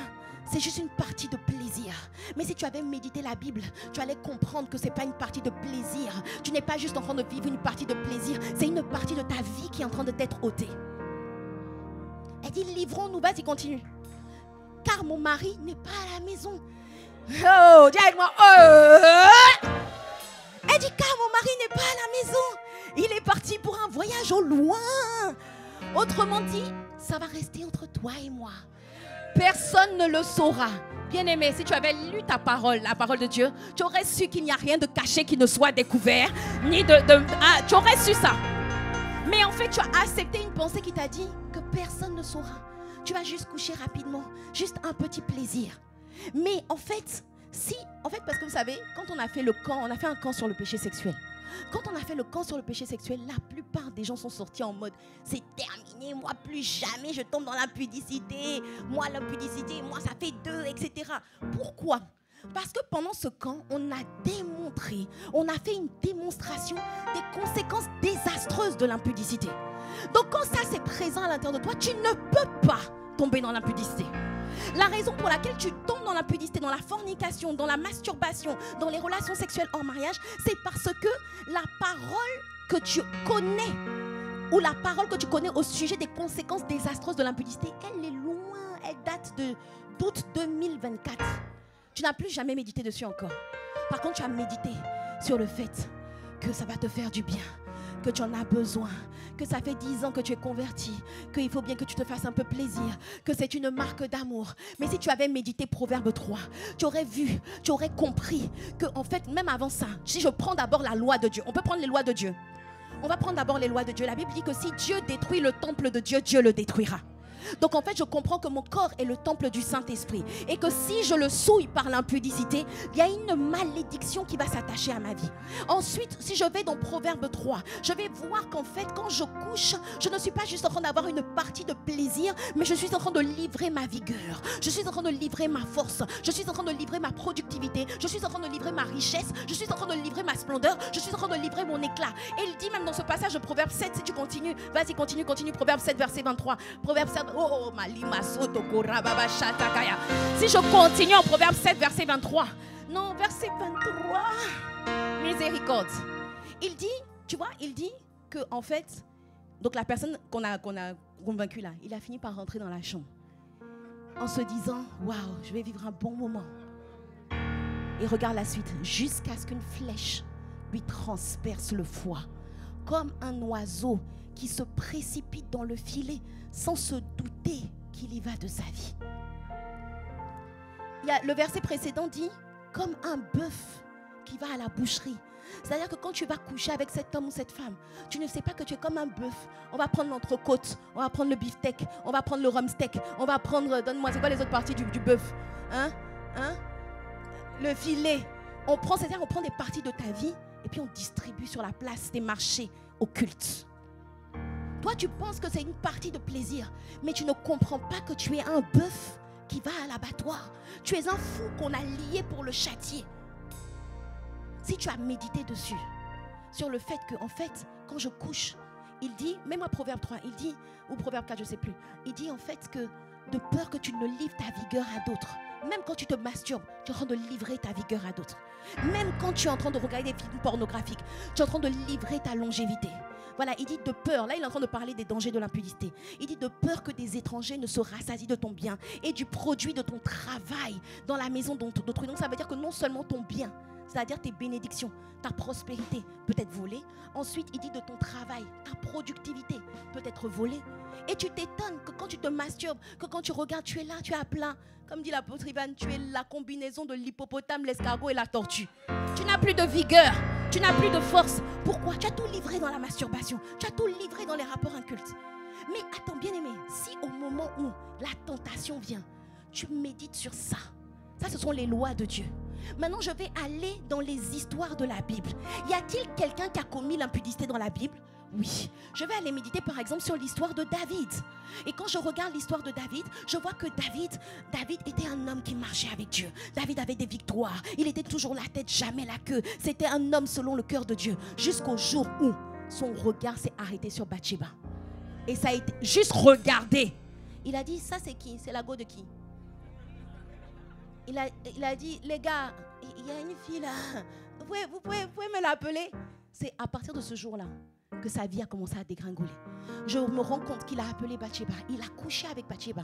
C'est juste une partie de plaisir. Mais si tu avais médité la Bible, tu allais comprendre que ce n'est pas une partie de plaisir. Tu n'es pas juste en train de vivre une partie de plaisir. C'est une partie de ta vie qui est en train de t'être ôtée. Elle dit, livrons-nous, vas-y, continue. Car mon mari n'est pas à la maison. Oh, dis avec moi. Elle dit, car mon mari n'est pas à la maison. Il est parti pour un voyage au loin. Autrement dit, ça va rester entre toi et moi. Personne ne le saura. Bien-aimé, si tu avais lu ta parole, la parole de Dieu, tu aurais su qu'il n'y a rien de caché qui ne soit découvert, ni tu aurais su ça. Mais en fait, tu as accepté une pensée qui t'a dit que personne ne saura. Tu vas juste coucher rapidement, juste un petit plaisir. Mais en fait, parce que vous savez, quand on a fait le camp, on a fait un camp sur le péché sexuel. Quand on a fait le camp sur le péché sexuel, la plupart des gens sont sortis en mode c'est terminé, moi plus jamais je tombe dans l'impudicité. Moi l'impudicité, moi ça fait 2, etc. Pourquoi ? Parce que pendant ce camp, on a démontré, on a fait une démonstration des conséquences désastreuses de l'impudicité. Donc quand ça c'est présent à l'intérieur de toi, tu ne peux pas tomber dans l'impudicité. La raison pour laquelle tu tombes dans l'impudicité, dans la fornication, dans la masturbation, dans les relations sexuelles hors mariage, c'est parce que la parole que tu connais, ou la parole que tu connais au sujet des conséquences désastreuses de l'impudicité, elle est loin, elle date d'août 2024. Tu n'as plus jamais médité dessus encore. Par contre, tu as médité sur le fait que ça va te faire du bien, que tu en as besoin, que ça fait 10 ans que tu es converti, qu'il faut bien que tu te fasses un peu plaisir, que c'est une marque d'amour. Mais si tu avais médité Proverbe 3, tu aurais vu, tu aurais compris que en fait, même avant ça, si je prends d'abord la loi de Dieu, on peut prendre les lois de Dieu. On va prendre d'abord les lois de Dieu. La Bible dit que si Dieu détruit le temple de Dieu, Dieu le détruira. Donc en fait, je comprends que mon corps est le temple du Saint-Esprit et que si je le souille par l'impudicité, il y a une malédiction qui va s'attacher à ma vie. Ensuite, si je vais dans Proverbe 3, je vais voir qu'en fait, quand je couche, je ne suis pas juste en train d'avoir une partie de plaisir, mais je suis en train de livrer ma vigueur. Je suis en train de livrer ma force. Je suis en train de livrer ma productivité. Je suis en train de livrer ma richesse. Je suis en train de livrer ma splendeur. Je suis en train de livrer mon éclat. Et il dit même dans ce passage de Proverbe 7, si tu continues, vas-y, continue. Proverbe 7, verset 23. Proverbe 7, si je continue en Proverbe 7, verset 23. Non, verset 23. Miséricorde. Il dit, tu vois, il dit que en fait, donc la personne qu'on a convaincue là, il a fini par rentrer dans la chambre en se disant, waouh, je vais vivre un bon moment. Et regarde la suite, jusqu'à ce qu'une flèche lui transperce le foie, comme un oiseau qui se précipite dans le filet sans se douter qu'il y va de sa vie. Le verset précédent dit comme un bœuf qui va à la boucherie. C'est-à-dire que quand tu vas coucher avec cet homme ou cette femme, tu ne sais pas que tu es comme un bœuf. On va prendre l'entrecôte, on va prendre le beefsteak, on va prendre le rumsteak, on va prendre, donne-moi, c'est quoi les autres parties du bœuf, le filet. On prend des parties de ta vie et puis on distribue sur la place des marchés occultes. Toi, tu penses que c'est une partie de plaisir, mais tu ne comprends pas que tu es un bœuf qui va à l'abattoir. Tu es un fou qu'on a lié pour le châtier. Si tu as médité dessus, sur le fait que, en fait, quand je couche, il dit, même à Proverbe 3, il dit, ou Proverbe 4, je ne sais plus, il dit en fait que de peur que tu ne livres ta vigueur à d'autres. Même quand tu te masturbes, tu es en train de livrer ta vigueur à d'autres. Même quand tu es en train de regarder des films pornographiques, tu es en train de livrer ta longévité. Voilà, il dit de peur. Là, il est en train de parler des dangers de l'impudicité. Il dit de peur que des étrangers ne se rassasient de ton bien et du produit de ton travail dans la maison d'autrui. Donc, ça veut dire que non seulement ton bien, c'est-à-dire tes bénédictions, ta prospérité peut être volée. Ensuite, il dit de ton travail, ta productivité peut être volée. Et tu t'étonnes que quand tu te masturbes, que quand tu regardes, tu es là, tu es à plein. Comme dit l'apôtre Ivan, tu es la combinaison de l'hippopotame, l'escargot et la tortue. Tu n'as plus de vigueur, tu n'as plus de force. Pourquoi ? Tu as tout livré dans la masturbation, tu as tout livré dans les rapports incultes. Mais attends, bien-aimé, si au moment où la tentation vient, tu médites sur ça, ça ce sont les lois de Dieu. Maintenant, je vais aller dans les histoires de la Bible. Y a-t-il quelqu'un qui a commis l'impudicité dans la Bible ? Oui. Je vais aller méditer par exemple sur l'histoire de David. Et quand je regarde l'histoire de David, je vois que David était un homme qui marchait avec Dieu. David avait des victoires. Il était toujours la tête, jamais la queue. C'était un homme selon le cœur de Dieu. Jusqu'au jour où son regard s'est arrêté sur Bathsheba. Et ça a été juste regardé. Il a dit, ça c'est qui ? C'est la go de qui ? Il a dit, les gars, il y a une fille là. Vous pouvez me l'appeler ? C'est à partir de ce jour-là que sa vie a commencé à dégringoler. Je me rends compte qu'il a appelé Bathsheba. Il a couché avec Bathsheba.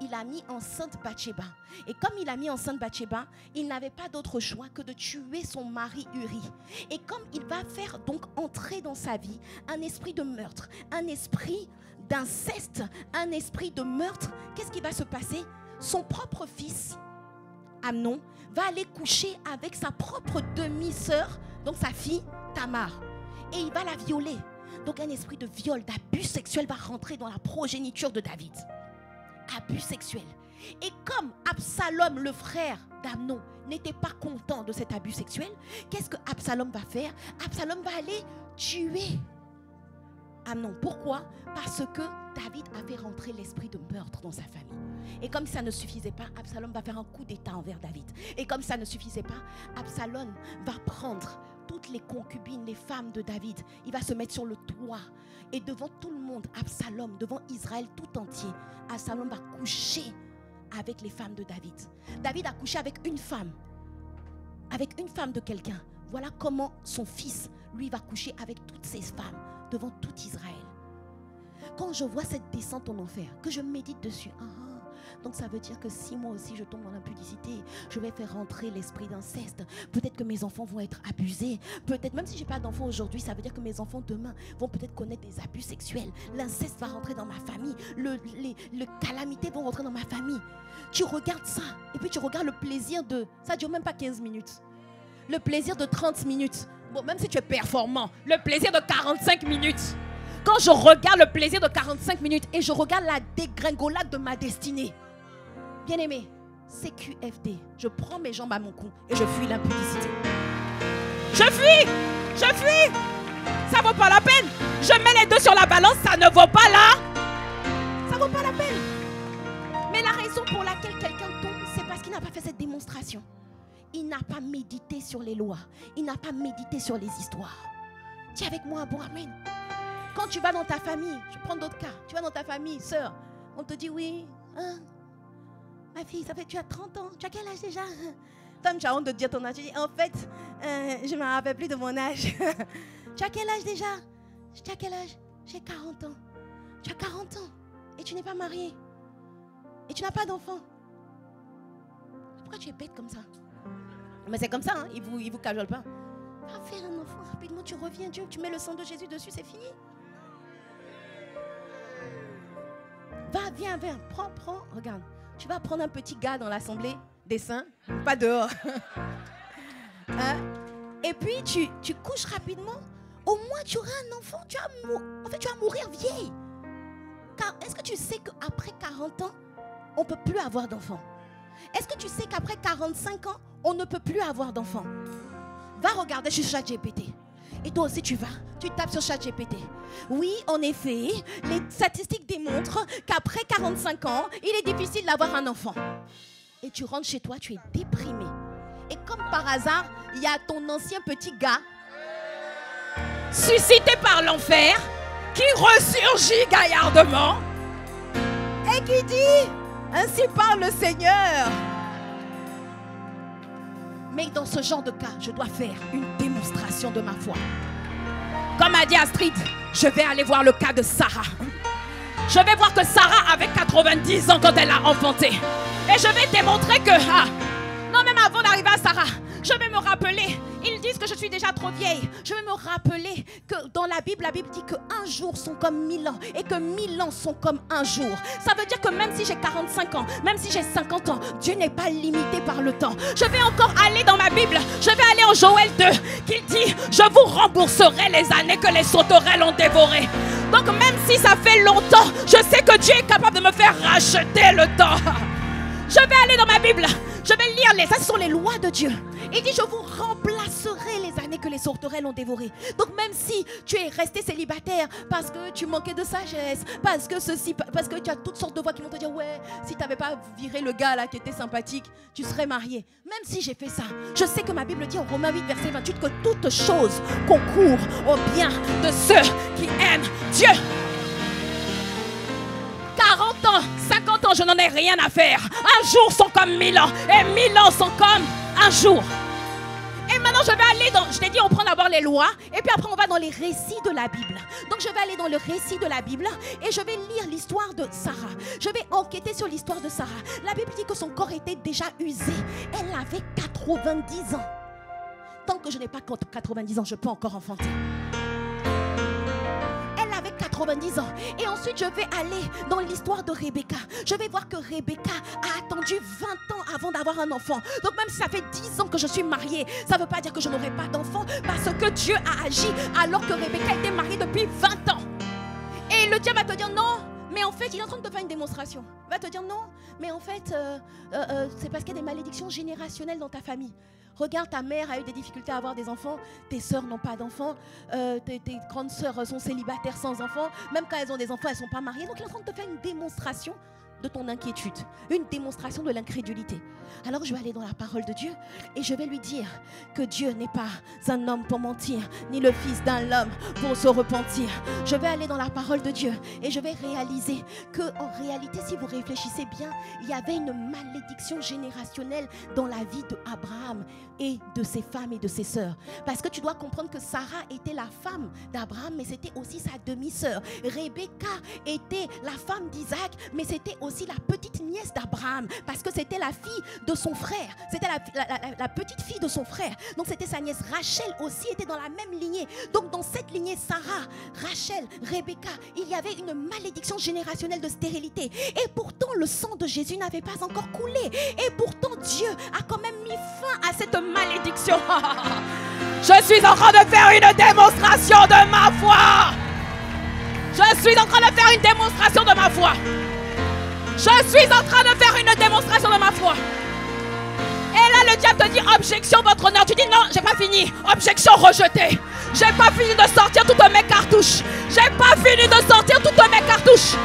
Il a mis enceinte Bathsheba. Et comme il a mis enceinte Bathsheba, il n'avait pas d'autre choix que de tuer son mari Uri. Et comme il va faire donc entrer dans sa vie un esprit de meurtre, un esprit d'inceste, un esprit de meurtre, qu'est-ce qui va se passer ? Son propre fils Amnon, va aller coucher avec sa propre demi-sœur, donc sa fille Tamar. Et il va la violer. Donc un esprit de viol, d'abus sexuel va rentrer dans la progéniture de David. Abus sexuel. Et comme Absalom, le frère d'Amnon, n'était pas content de cet abus sexuel, qu'est-ce que Absalom va faire? Absalom va aller tuer Amnon. Pourquoi? Parce que David a fait rentrer l'esprit de meurtre dans sa famille. Et comme ça ne suffisait pas, Absalom va faire un coup d'état envers David. Et comme ça ne suffisait pas, Absalom va prendre toutes les concubines, les femmes de David. Il va se mettre sur le toit. Et devant tout le monde, Absalom, devant Israël tout entier, Absalom va coucher avec les femmes de David. David a couché avec une femme de quelqu'un. Voilà comment son fils, lui, va coucher avec toutes ces femmes devant tout Israël. Quand je vois cette descente en enfer, que je médite dessus, donc ça veut dire que si moi aussi je tombe dans l'impudicité, je vais faire rentrer l'esprit d'inceste. Peut-être que mes enfants vont être abusés. Peut-être, même si je n'ai pas d'enfants aujourd'hui, ça veut dire que mes enfants demain vont peut-être connaître des abus sexuels. L'inceste va rentrer dans ma famille. Les calamités vont rentrer dans ma famille. Tu regardes ça et puis tu regardes le plaisir de... Ça ne dure même pas 15 minutes. Le plaisir de 30 minutes. Bon, même si tu es performant, le plaisir de 45 minutes. Quand je regarde le plaisir de 45 minutes et je regarde la dégringolade de ma destinée. Bien-aimé, CQFD, je prends mes jambes à mon cou et je fuis l'impudicité. Je fuis. Ça vaut pas la peine. Je mets les deux sur la balance, ça ne vaut pas là. Ça vaut pas la peine. Mais la raison pour laquelle quelqu'un tombe, c'est parce qu'il n'a pas fait cette démonstration. Il n'a pas médité sur les lois. Il n'a pas médité sur les histoires. Tu es avec moi, bon amen. Quand tu vas dans ta famille, je prends d'autres cas, tu vas dans ta famille, sœur, on te dit oui, ma fille, ça fait tu as 30 ans, tu as quel âge déjà? Tom, tu as honte de dire ton âge. Tu dis, en fait, je ne me rappelle plus de mon âge. Tu as quel âge déjà? Tu as quel âge? J'ai 40 ans. Tu as 40 ans et tu n'es pas marié. Et tu n'as pas d'enfant. Pourquoi tu es bête comme ça? Mais c'est comme ça, hein? Il vous cajole pas. Va faire un enfant rapidement, tu reviens, Dieu, tu mets le sang de Jésus dessus, c'est fini. Va, viens, prends, regarde. Tu vas prendre un petit gars dans l'assemblée des saints, pas dehors. Et puis tu couches rapidement. Au moins tu auras un enfant, tu vas mourir vieille. Car est-ce que tu sais qu'après 40 ans, on ne peut plus avoir d'enfants? Est-ce que tu sais qu'après 45 ans, on ne peut plus avoir d'enfants? Va regarder sur ChatGPT. Et toi aussi tu tapes sur ChatGPT. Oui, en effet, les statistiques démontrent qu'après 45 ans, il est difficile d'avoir un enfant. Et tu rentres chez toi, tu es déprimé. Et comme par hasard, il y a ton ancien petit gars, suscité par l'enfer, qui ressurgit gaillardement et qui dit, ainsi parle le Seigneur. Mais dans ce genre de cas, je dois faire une démonstration de ma foi. Comme a dit Astrid, je vais aller voir le cas de Sarah. Je vais voir que Sarah avait 90 ans quand elle a enfanté. Et je vais démontrer que... non, même avant d'arriver à Sarah, je vais me rappeler. Ils disent que je suis déjà trop vieille. Je vais me rappeler que dans la Bible dit que 1 jour sont comme 1000 ans et que 1000 ans sont comme 1 jour. Ça veut dire que même si j'ai 45 ans, même si j'ai 50 ans, Dieu n'est pas limité par le temps. Je vais encore aller dans ma Bible. Je vais aller en Joël 2 qu'il dit, je vous rembourserai les années que les sauterelles ont dévorées. Donc même si ça fait longtemps, je sais que Dieu est capable de me faire racheter le temps. Je vais aller dans ma Bible. Je vais lire ça, ce sont les lois de Dieu. Il dit, je vous remplacerai les années que les sauterelles ont dévorées. Donc même si tu es resté célibataire parce que tu manquais de sagesse, parce que tu as toutes sortes de voix qui vont te dire, ouais, si tu n'avais pas viré le gars là qui était sympathique, tu serais marié. Même si j'ai fait ça, je sais que ma Bible dit en Romains 8, verset 28, que toute chose concourt au bien de ceux qui aiment Dieu. 40 ans, 50 ans, je n'en ai rien à faire. 1 jour sont comme 1000 ans et 1000 ans sont comme 1 jour. Et maintenant, je vais aller dans... Je t'ai dit, on prend d'abord les lois et puis après, on va dans les récits de la Bible. Donc, je vais aller dans le récit de la Bible et je vais lire l'histoire de Sarah. Je vais enquêter sur l'histoire de Sarah. La Bible dit que son corps était déjà usé. Elle avait 90 ans. Tant que je n'ai pas 90 ans, je peux encore enfanter. Elle avait 90 90 ans. Et ensuite, je vais aller dans l'histoire de Rebecca. Je vais voir que Rebecca a attendu 20 ans avant d'avoir un enfant. Donc même si ça fait 10 ans que je suis mariée, ça ne veut pas dire que je n'aurai pas d'enfant, parce que Dieu a agi alors que Rebecca était mariée depuis 20 ans. Et le diable va te dire non, mais en fait, il est en train de te faire une démonstration. Il va te dire non, mais en fait, c'est parce qu'il y a des malédictions générationnelles dans ta famille. Regarde, ta mère a eu des difficultés à avoir des enfants, tes sœurs n'ont pas d'enfants, tes grandes sœurs sont célibataires sans enfants, même quand elles ont des enfants, elles ne sont pas mariées. Donc il est en train de te faire une démonstration de ton inquiétude, une démonstration de l'incrédulité. Alors je vais aller dans la parole de Dieu et je vais lui dire que Dieu n'est pas un homme pour mentir, ni le fils d'un homme pour se repentir. Je vais aller dans la parole de Dieu et je vais réaliser que en réalité, si vous réfléchissez bien, il y avait une malédiction générationnelle dans la vie d'Abraham et de ses femmes et de ses sœurs. Parce que tu dois comprendre que Sarah était la femme d'Abraham, mais c'était aussi sa demi-sœur. Rebecca était la femme d'Isaac, mais c'était aussi la petite nièce d'Abraham, parce que c'était la fille de son frère. C'était la petite fille de son frère. Donc c'était sa nièce. Rachel aussi était dans la même lignée. Donc dans cette lignée, Sarah, Rachel, Rebecca, il y avait une malédiction générationnelle de stérilité. Et pourtant, le sang de Jésus n'avait pas encore coulé. Et pourtant, Dieu a quand même mis fin à cette malédiction. Je suis en train de faire une démonstration de ma foi. Je suis en train de faire une démonstration de ma foi. Je suis en train de faire une démonstration de ma foi. Et là, le diable te dit objection, votre honneur. Tu dis non, j'ai pas fini. Objection rejetée. J'ai pas fini de sortir toutes mes cartouches. J'ai pas fini de sortir toutes mes cartouches.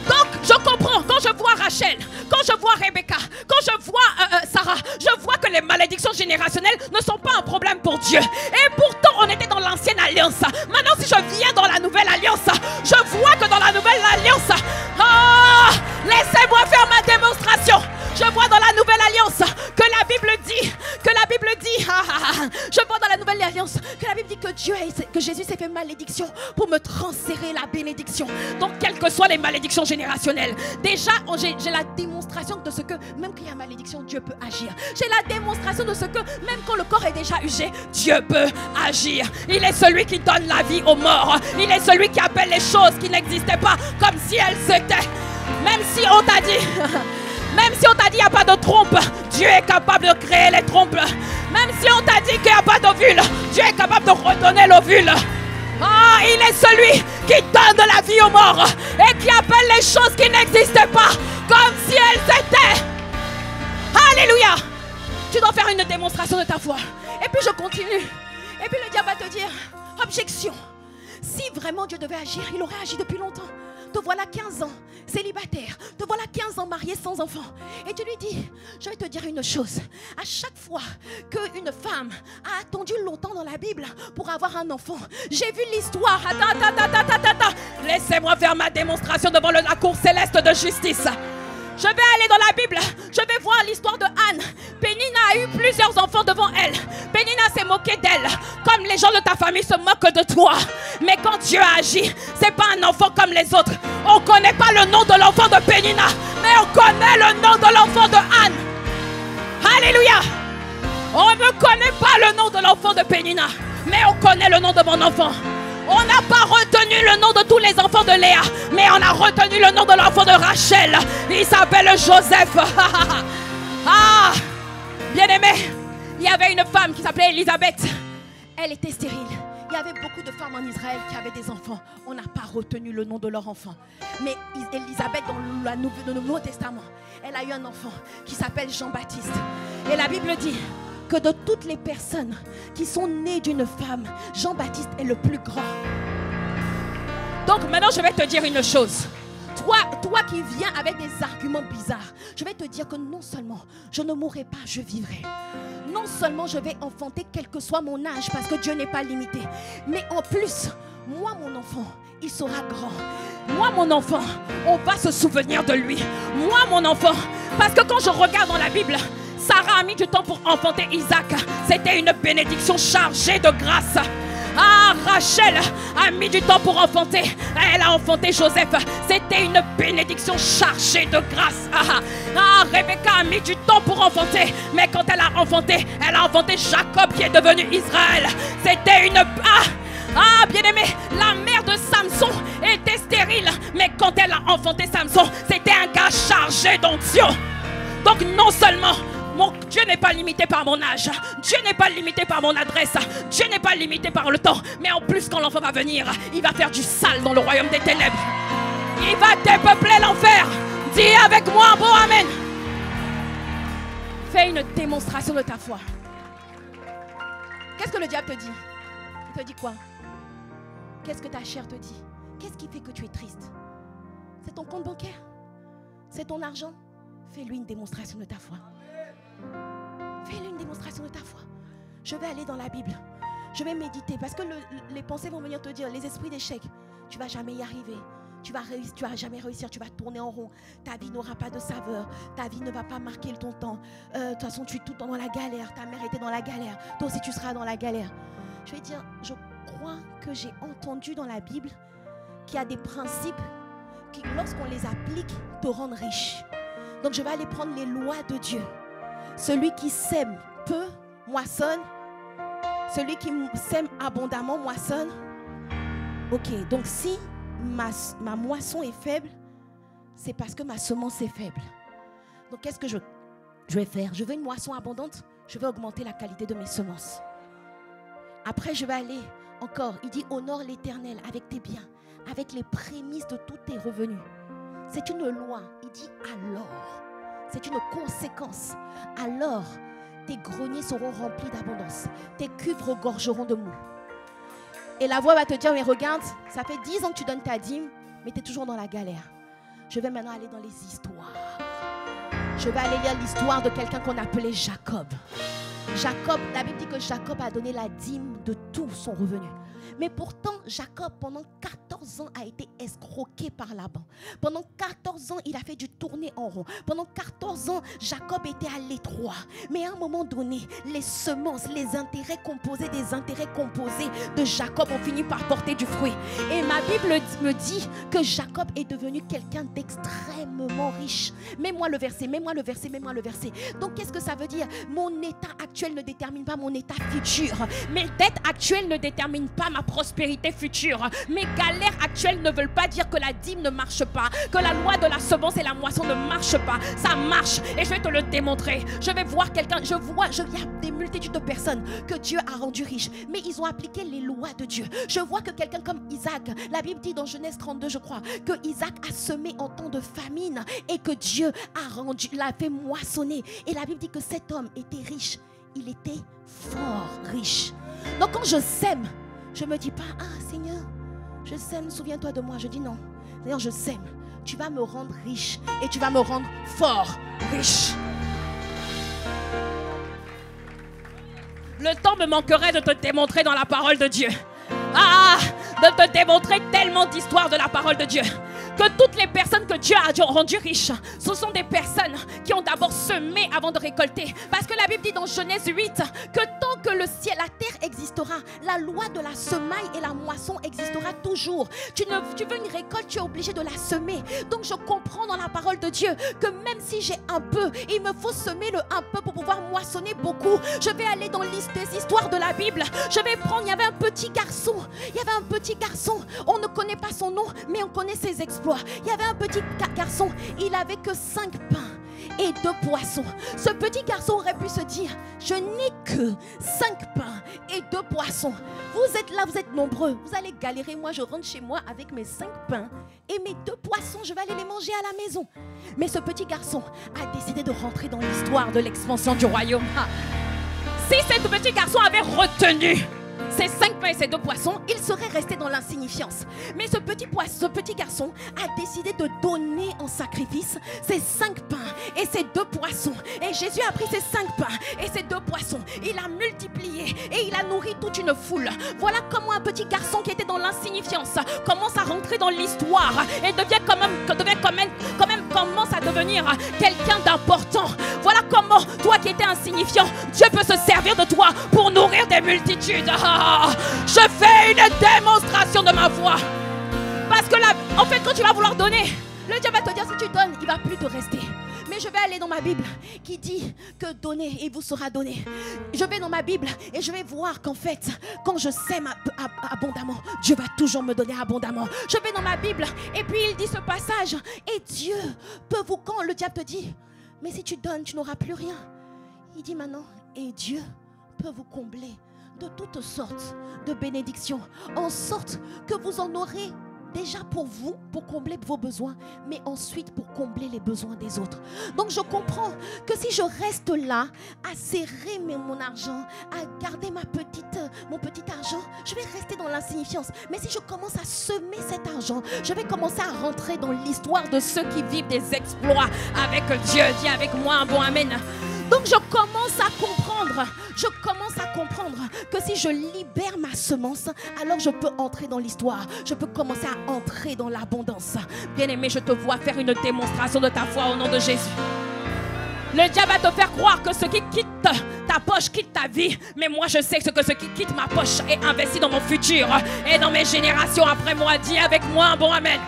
Donc, je comprends. Quand je vois Rachel, quand je vois Rebecca, quand je vois Sarah, je vois que les malédictions générationnelles ne sont pas un problème pour Dieu. Et pourtant, on était dans l'ancienne alliance. Maintenant, si je viens dans la nouvelle alliance, je vois que dans la nouvelle alliance, laissez-moi faire ma démonstration. Je vois dans la nouvelle alliance que la Bible dit, je vois dans la nouvelle alliance que la Bible dit que Jésus s'est fait malédiction pour me transférer la bénédiction. Donc, quelles que soient les malédictions générationnelles, déjà, j'ai la démonstration de ce que, même qu'il y a malédiction, Dieu peut agir. J'ai la démonstration de ce que, même quand le corps est déjà usé, Dieu peut agir. Il est celui qui donne la vie aux morts. Il est celui qui appelle les choses qui n'existaient pas comme si elles étaient. Même si on t'a dit... Même si on t'a dit qu'il n'y a pas de trompe, Dieu est capable de créer les trompes. Même si on t'a dit qu'il n'y a pas d'ovule, Dieu est capable de redonner l'ovule. Il est celui qui donne de la vie aux morts et qui appelle les choses qui n'existaient pas comme si elles étaient. Alléluia. Tu dois faire une démonstration de ta foi. Et puis je continue. Et puis le diable va te dire, objection. Si vraiment Dieu devait agir, il aurait agi depuis longtemps. Te voilà 15 ans célibataire, te voilà 15 ans marié sans enfant. Et tu lui dis, je vais te dire une chose. À chaque fois qu'une femme a attendu longtemps dans la Bible pour avoir un enfant, j'ai vu l'histoire. Attends. Laissez-moi faire ma démonstration devant la cour céleste de justice. Je vais aller dans la Bible, je vais voir l'histoire de Anne. Pénina a eu plusieurs enfants devant elle. Pénina s'est moquée d'elle, comme les gens de ta famille se moquent de toi. Mais quand Dieu agit, c'est pas un enfant comme les autres. On ne connaît pas le nom de l'enfant de Pénina, mais on connaît le nom de l'enfant de Anne. Alléluia. On ne connaît pas le nom de l'enfant de Pénina, mais on connaît le nom de mon enfant. On n'a pas retenu le nom de tous les enfants de Léa, mais on a retenu le nom de l'enfant de Rachel. Il s'appelle Joseph. Bien-aimé, il y avait une femme qui s'appelait Élisabeth. Elle était stérile. Il y avait beaucoup de femmes en Israël qui avaient des enfants. On n'a pas retenu le nom de leur enfant. Mais Élisabeth, dans le Nouveau Testament, elle a eu un enfant qui s'appelle Jean-Baptiste. Et la Bible dit que de toutes les personnes qui sont nées d'une femme, Jean-Baptiste est le plus grand. Donc maintenant, je vais te dire une chose. Toi qui viens avec des arguments bizarres, je vais te dire que non seulement je ne mourrai pas, je vivrai. Non seulement je vais enfanter quel que soit mon âge, parce que Dieu n'est pas limité, mais en plus, moi mon enfant, il sera grand. Moi mon enfant, on va se souvenir de lui. Moi mon enfant, parce que quand je regarde dans la Bible, Sarah a mis du temps pour enfanter Isaac. C'était une bénédiction chargée de grâce. Rachel a mis du temps pour enfanter. Elle a enfanté Joseph. C'était une bénédiction chargée de grâce. Rebecca a mis du temps pour enfanter. Mais quand elle a enfanté Jacob qui est devenu Israël. C'était une... Ah, bien-aimé, la mère de Samson était stérile, mais quand elle a enfanté Samson, c'était un gars chargé d'onction. Donc non seulement mon Dieu n'est pas limité par mon âge, Dieu n'est pas limité par mon adresse, Dieu n'est pas limité par le temps, mais en plus quand l'enfant va venir, il va faire du sale dans le royaume des ténèbres. Il va dépeupler l'enfer. Dis avec moi un bon amen. Fais une démonstration de ta foi. Qu'est-ce que le diable te dit? Il te dit quoi? Qu'est-ce que ta chair te dit? Qu'est-ce qui fait que tu es triste? C'est ton compte bancaire? C'est ton argent? Fais-lui une démonstration de ta foi. Fais-lui une démonstration de ta foi. Je vais aller dans la Bible. Je vais méditer parce que les pensées vont venir te dire, les esprits d'échec, tu ne vas jamais y arriver. Tu vas jamais réussir, tu vas tourner en rond. Ta vie n'aura pas de saveur. Ta vie ne va pas marquer ton temps. De toute façon, tu es tout le temps dans la galère. Ta mère était dans la galère. Toi aussi, tu seras dans la galère. Je vais dire, je crois que j'ai entendu dans la Bible qu'il y a des principes qui, lorsqu'on les applique, te rendent riche. Donc, je vais aller prendre les lois de Dieu. Celui qui sème peu, moissonne. Celui qui sème abondamment, moissonne. Ok, donc si ma moisson est faible, c'est parce que ma semence est faible. Donc qu'est-ce que je vais faire? Je veux une moisson abondante, je vais augmenter la qualité de mes semences. Après je vais aller encore, il dit honore l'Éternel avec tes biens, avec les prémices de tous tes revenus. C'est une loi, il dit alors, c'est une conséquence. Alors tes greniers seront remplis d'abondance, tes cuves regorgeront de mou. Et la voix va te dire, mais regarde, ça fait 10 ans que tu donnes ta dîme, mais tu es toujours dans la galère. Je vais maintenant aller dans les histoires. Je vais aller lire l'histoire de quelqu'un qu'on appelait Jacob. Jacob, la Bible dit que Jacob a donné la dîme de tout son revenu. Mais pourtant, Jacob, pendant 14 ans, a été escroqué par Laban. Pendant 14 ans, il a fait du tourner en rond. Pendant 14 ans, Jacob était à l'étroit. Mais à un moment donné, les semences, les intérêts composés des intérêts composés de Jacob ont fini par porter du fruit. Et ma Bible me dit que Jacob est devenu quelqu'un d'extrêmement riche. Mets-moi le verset, mets-moi le verset, mets-moi le verset. Donc, qu'est-ce que ça veut dire? Mon état actuel ne détermine pas mon état futur. Mes dettes actuelles ne déterminent pas ma prospérité future. Mes galères actuelles ne veulent pas dire que la dîme ne marche pas, que la loi de la semence et la moisson ne marche pas. Ça marche et je vais te le démontrer. Je vais voir quelqu'un, il y a des multitudes de personnes que Dieu a rendues riches, mais ils ont appliqué les lois de Dieu. Je vois que quelqu'un comme Isaac, la Bible dit dans Genèse 32, je crois, que Isaac a semé en temps de famine et que Dieu l'a fait moissonner. Et la Bible dit que cet homme était riche. Il était fort riche. Donc quand je sème, je ne me dis pas, ah Seigneur, je sème, souviens-toi de moi. Je dis non, Seigneur, je sème. Tu vas me rendre riche et tu vas me rendre fort riche. Le temps me manquerait de te démontrer dans la parole de Dieu. De te démontrer tellement d'histoires de la parole de Dieu. Que toutes les personnes que Dieu a rendues riches, ce sont des personnes qui ont d'abord semé avant de récolter. Parce que la Bible dit dans Genèse 8 que tant que le ciel, la terre existera, la loi de la semaille et la moisson existera toujours. Tu veux une récolte, tu es obligé de la semer. Donc je comprends dans la parole de Dieu que même si j'ai un peu, il me faut semer le un peu pour pouvoir moissonner beaucoup. Je vais aller dans les histoires de la Bible. Je vais prendre, il y avait un petit garçon. On ne connaît pas son nom, mais on connaît ses exploits. Il y avait un petit garçon, il n'avait que 5 pains et 2 poissons. Ce petit garçon aurait pu se dire, je n'ai que 5 pains et 2 poissons. Vous êtes là, vous êtes nombreux, vous allez galérer. Moi, je rentre chez moi avec mes 5 pains et mes 2 poissons, je vais aller les manger à la maison. Mais ce petit garçon a décidé de rentrer dans l'histoire de l'expansion du royaume. Si ce petit garçon avait retenu ces 5 pains et ces 2 poissons, il serait resté dans l'insignifiance. Mais ce petit garçon a décidé de donner en sacrifice ces 5 pains et ces 2 poissons. Et Jésus a pris ces 5 pains et ces 2 poissons. Il a multiplié et il a nourri toute une foule. Voilà comment un petit garçon qui était dans l'insignifiance commence à rentrer dans l'histoire et commence à devenir quelqu'un d'important. Voilà comment toi qui étais insignifiant, Dieu peut se servir de toi pour nourrir des multitudes. Je fais une démonstration de ma foi. Parce que là, en fait, quand tu vas vouloir donner, le Dieu va te dire, si tu donnes, il ne va plus te rester. Mais je vais aller dans ma Bible qui dit que donner et vous sera donné. Je vais dans ma Bible et je vais voir qu'en fait, quand je sème abondamment, Dieu va toujours me donner abondamment. Je vais dans ma Bible et puis il dit ce passage. Et Dieu peut vous, quand le diable te dit, mais si tu donnes, tu n'auras plus rien. Il dit maintenant, et Dieu peut vous combler de toutes sortes de bénédictions, en sorte que vous en aurez déjà pour vous, pour combler vos besoins, mais ensuite pour combler les besoins des autres. Donc je comprends que si je reste là, à serrer mon argent, à garder mon petit argent, je vais rester dans l'insignifiance. Mais si je commence à semer cet argent, je vais commencer à rentrer dans l'histoire de ceux qui vivent des exploits avec Dieu. Dis avec moi un bon amen. Donc je commence à comprendre que si je libère ma semence, alors je peux entrer dans l'histoire. Je peux commencer à entrer dans l'abondance. Bien-aimé, je te vois faire une démonstration de ta foi au nom de Jésus. Le diable va te faire croire que ce qui quitte ta poche quitte ta vie. Mais moi je sais que ce qui quitte ma poche est investi dans mon futur et dans mes générations après moi. Dis avec moi un bon amen.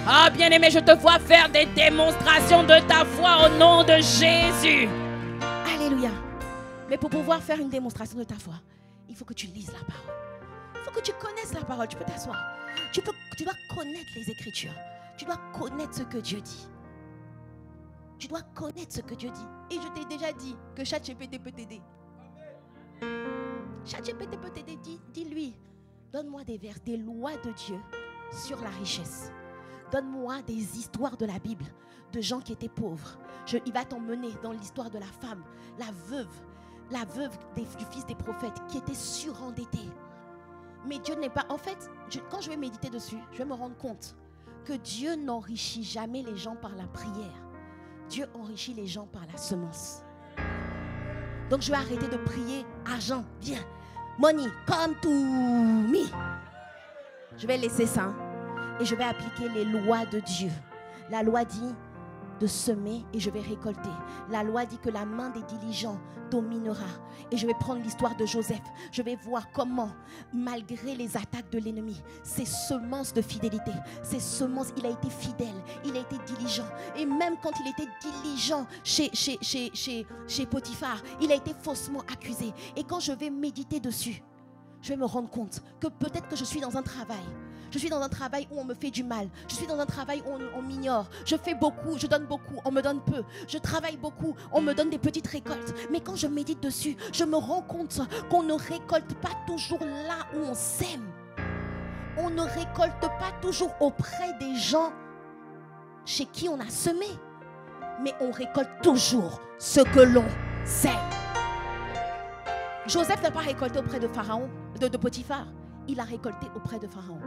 Ah bien-aimé, je te vois faire des démonstrations de ta foi au nom de Jésus. Alléluia. Mais pour pouvoir faire une démonstration de ta foi, il faut que tu lises la parole. Il faut que tu connaisses la parole. Tu peux t'asseoir. Tu dois connaître les Écritures. Tu dois connaître ce que Dieu dit. Tu dois connaître ce que Dieu dit. Et je t'ai déjà dit que ChatGPT peut t'aider. ChatGPT peut t'aider. Dis-lui, donne-moi des vers, des lois de Dieu sur la richesse. Donne-moi des histoires de la Bible, de gens qui étaient pauvres. Il va t'emmener dans l'histoire de la femme, la veuve du fils des prophètes qui était surendettée. Mais Dieu n'est pas... En fait, quand je vais méditer dessus, je vais me rendre compte que Dieu n'enrichit jamais les gens par la prière. Dieu enrichit les gens par la semence. Donc je vais arrêter de prier argent, viens, money, come to me. Je vais laisser ça et je vais appliquer les lois de Dieu. La loi dit de semer et je vais récolter. La loi dit que la main des diligents dominera. Et je vais prendre l'histoire de Joseph. Je vais voir comment, malgré les attaques de l'ennemi, ces semences de fidélité, ces semences, il a été fidèle, il a été diligent. Et même quand il était diligent chez Potiphar, il a été faussement accusé. Et quand je vais méditer dessus, je vais me rendre compte que peut-être que je suis dans un travail. Je suis dans un travail où on me fait du mal. Je suis dans un travail où on m'ignore. Je fais beaucoup, je donne beaucoup, on me donne peu. Je travaille beaucoup, on me donne des petites récoltes. Mais quand je médite dessus, je me rends compte qu'on ne récolte pas toujours là où on sème. On ne récolte pas toujours auprès des gens chez qui on a semé. Mais on récolte toujours ce que l'on sème. Joseph n'a pas récolté auprès de Pharaon, de Potiphar. Il a récolté auprès de Pharaon.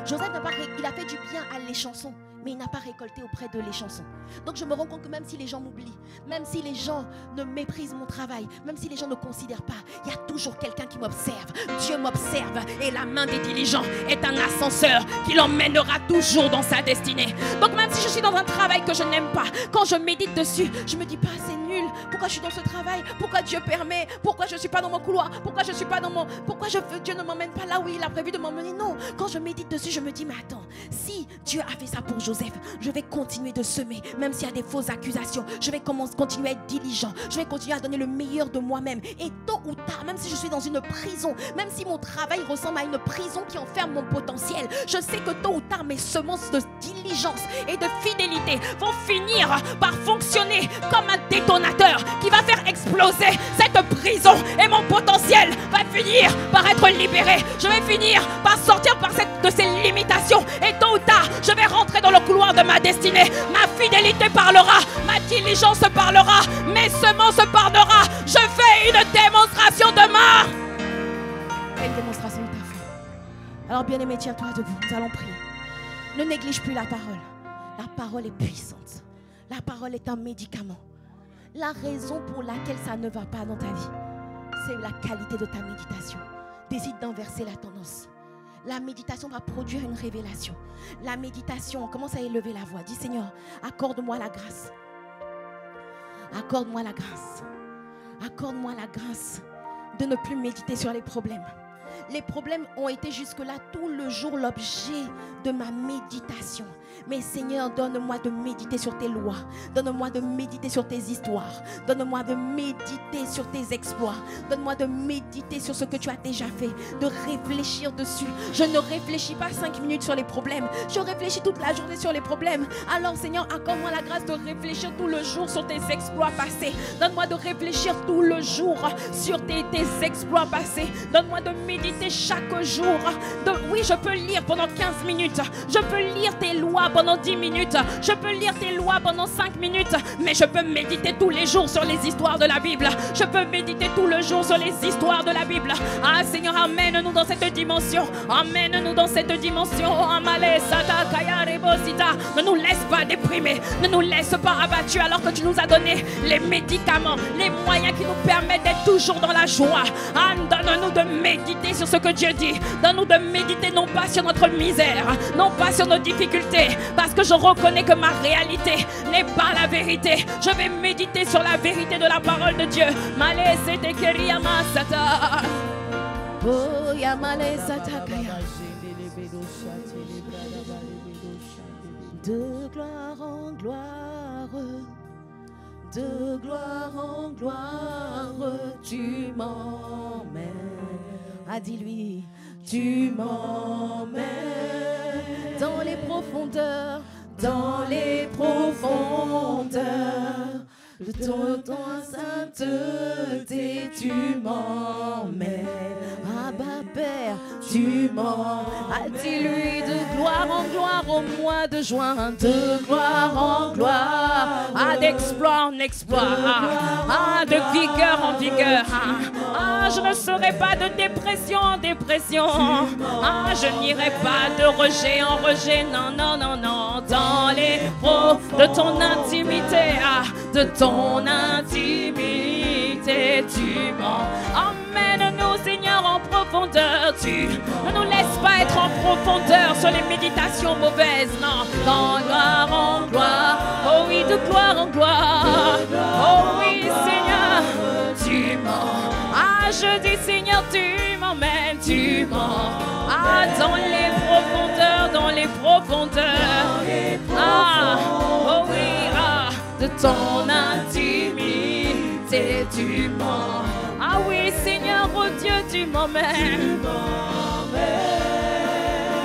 Joseph il a fait du bien à l'échanson, mais il n'a pas récolté auprès de l'échanson. Donc je me rends compte que même si les gens m'oublient, même si les gens ne méprisent mon travail, même si les gens ne considèrent pas, il y a toujours quelqu'un qui m'observe. Dieu m'observe et la main des diligents est un ascenseur qui l'emmènera toujours dans sa destinée. Donc même si je suis dans un travail que je n'aime pas, quand je médite dessus, je me dis pas c'est nul, pourquoi je suis dans ce travail, pourquoi Dieu permet, pourquoi je ne suis pas dans mon couloir, pourquoi je suis pas dans Dieu ne m'emmène pas là où il a prévu de m'emmener. Non, quand je médite dessus, je me dis mais attends, si Dieu a fait ça pour Joseph, je vais continuer de semer, même s'il y a des fausses accusations, je vais continuer à être diligent, je vais continuer à donner le meilleur de moi-même. Et tôt ou tard, même si je suis dans une prison, même si mon travail ressemble à une prison qui enferme mon potentiel, je sais que tôt ou tard mes semences de diligence et de fidélité vont finir par fonctionner comme un détonateur qui va faire exploser cette prison et mon potentiel va finir par être libéré. Je vais finir par sortir de ces limitations et tôt ou tard je vais rentrer dans le couloir de ma destinée. Ma fidélité parlera, ma diligence parlera, mes semences parlera. Je fais une démonstration demain. Une démonstration de ta foi. Alors bien-aimé, tiens-toi debout, nous allons prier. Ne néglige plus la parole. La parole est puissante. La parole est un médicament. La raison pour laquelle ça ne va pas dans ta vie, c'est la qualité de ta méditation. Décide d'inverser la tendance. La méditation va produire une révélation. La méditation, commence à élever la voix. Dis Seigneur, accorde-moi la grâce. Accorde-moi la grâce. Accorde-moi la grâce de ne plus méditer sur les problèmes. Les problèmes ont été jusque-là tout le jour l'objet de ma méditation. Mais Seigneur, donne-moi de méditer sur tes lois. Donne-moi de méditer sur tes histoires. Donne-moi de méditer sur tes exploits. Donne-moi de méditer sur ce que tu as déjà fait. De réfléchir dessus. Je ne réfléchis pas 5 minutes sur les problèmes. Je réfléchis toute la journée sur les problèmes. Alors Seigneur, accorde-moi la grâce de réfléchir tout le jour sur tes exploits passés. Donne-moi de réfléchir tout le jour sur tes exploits passés. Donne-moi de méditer chaque jour. Oui, je peux lire pendant 15 minutes. Je peux lire tes lois pendant 10 minutes. Je peux lire tes lois pendant 5 minutes. Mais je peux méditer tous les jours sur les histoires de la Bible. Je peux méditer tout le jour sur les histoires de la Bible. Ah Seigneur, amène-nous dans cette dimension. Amène-nous dans cette dimension. Ne nous laisse pas déprimer. Ne nous laisse pas abattus alors que tu nous as donné les médicaments, les moyens qui nous permettent d'être toujours dans la joie. Ah, donne-nous de méditer sur ce que Dieu dit. Donne-nous de méditer non pas sur notre misère, non pas sur nos difficultés, parce que je reconnais que ma réalité n'est pas la vérité. Je vais méditer sur la vérité de la parole de Dieu. De gloire en gloire, de gloire en gloire, tu m'emmènes. Ah, dis-lui, tu m'emmènes dans les profondeurs, de ton sainteté, tu m'emmènes. Abba Père, tu m'emmènes. Ah, dis-lui, de gloire en gloire au mois de juin, de gloire en gloire, ah, d'exploit en exploit, ah, de vigueur en vigueur. Ah, je ne serai pas de dépression en dépression. Ah, je n'irai pas de rejet en rejet. Non, non, non, non. Dans les pros de ton intimité, ah, de ton intimité, tu emmènes-nous, Seigneur, en profondeur. Tu ne nous laisses pas être en profondeur sur les méditations mauvaises. Non, dans gloire en gloire. Oh oui, de gloire en gloire. Oh oui, Seigneur, tu m'emmènes. Ah, je dis, Seigneur, tu m'emmènes, tu m'emmènes. Ah, dans les profondeurs, dans les profondeurs. Ah, oh oui, ah, de ton intimité, tu m'emmènes. Ah oui, Seigneur, oh Dieu, tu m'emmènes.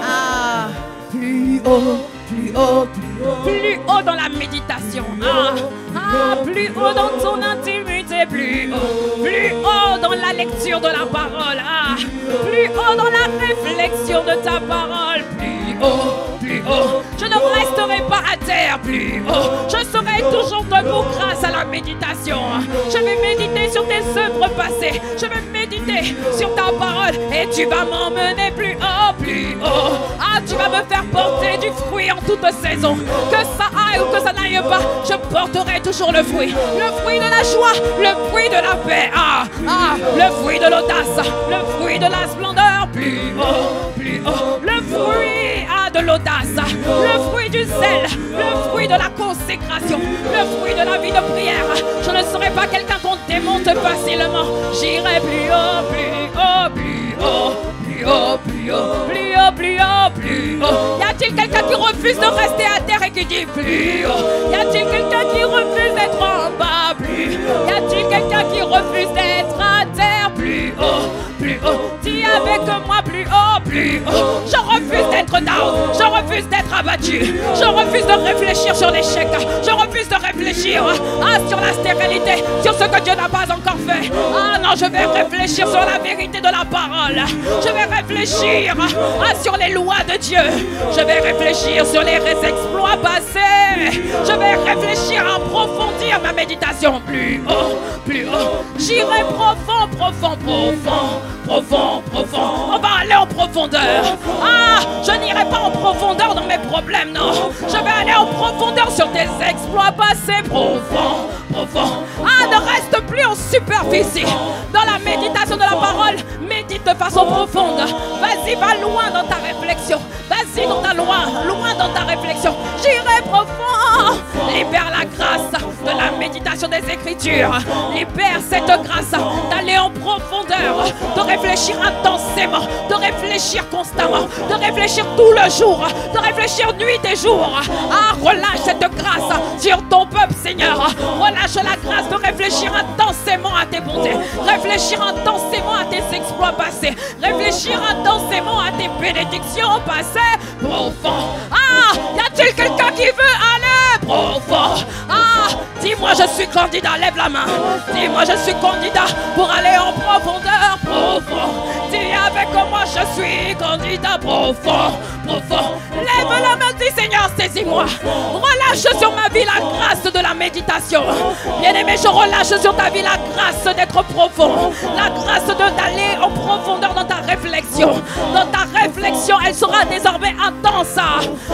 Ah, plus haut, plus haut, plus haut. Plus haut dans la méditation. Ah, ah, plus haut dans ton intimité, plus haut dans la lecture de la parole. Ah, plus haut dans la réflexion de ta parole. Plus haut, plus haut. Je ne resterai pas à terre, plus haut. Je serai toujours debout grâce à la méditation. Je vais méditer sur tes œuvres passées. Je vais méditer sur ta parole. Et tu vas m'emmener plus haut, plus haut. Ah, tu vas me faire porter du fruit en toute saison. Que ça aille ou que ça n'aille pas, je porterai toujours le fruit. Le fruit de la joie, le fruit de la paix. Ah, ah, le fruit de l'audace, le fruit de la splendeur. Plus haut, plus haut. Le fruit, ah, de l'audace, le fruit du zèle, le fruit de la consécration, le fruit de la vie de prière. Je ne serai pas quelqu'un qu'on démonte facilement. J'irai plus haut, plus haut, plus haut, plus haut, plus haut, plus haut, plus haut, plus haut. Y a-t-il quelqu'un qui refuse de rester à terre et qui dit plus haut? Y a-t-il quelqu'un qui refuse d'être en bas? Plus haut. Y a-t-il quelqu'un qui refuse d'être à terre? Plus haut, plus haut. Dis avec moi, plus haut, plus haut. Je refuse d'être down, je refuse d'être abattu. Je refuse de réfléchir sur l'échec. Je refuse de réfléchir sur la stérilité, sur ce que Dieu n'a pas encore fait. Ah non, je vais réfléchir sur la vérité de la parole. Je vais réfléchir sur les lois de Dieu. Je vais réfléchir sur les exploits passés. Je vais réfléchir à approfondir ma méditation. Plus haut, plus haut. J'irai profond, profond, profond, profond, profond. On va aller en profondeur. Ah, je n'irai pas en profondeur dans mes problèmes, non. Je vais aller en profondeur sur tes exploits passés. Profond, profond. Ah, ne reste plus en superficie. Dans la méditation de la parole, médite de façon profonde. Vas-y, va loin dans ta réflexion. Vas-y dans ta loin dans ta réflexion. J'irai profond. Libère la grâce de la méditation des Écritures. Libère cette grâce d'aller en profondeur, de réfléchir intensément, de réfléchir constamment, de réfléchir tout le jour, de réfléchir nuit et jour. Ah, relâche cette grâce sur ton peuple, Seigneur. Relâche la grâce de réfléchir intensément à tes bontés, réfléchir intensément à tes exploits passés, réfléchir intensément à tes bénédictions passées. Profond. Ah, y a-t-il quelqu'un qui veut aller profond? Ah, dis-moi je suis candidat, lève la main. Dis-moi je suis candidat pour aller en profondeur. Profond. Dis avec moi je suis candidat profond. Profond. Lève la main, dis Seigneur, saisis-moi. Relâche sur ma vie la grâce de la méditation. Bien-aimé, je relâche sur ta vie la grâce d'être profond. La grâce d'aller en profondeur dans ta réflexion. Dans ta réflexion, elle sera désormais intense.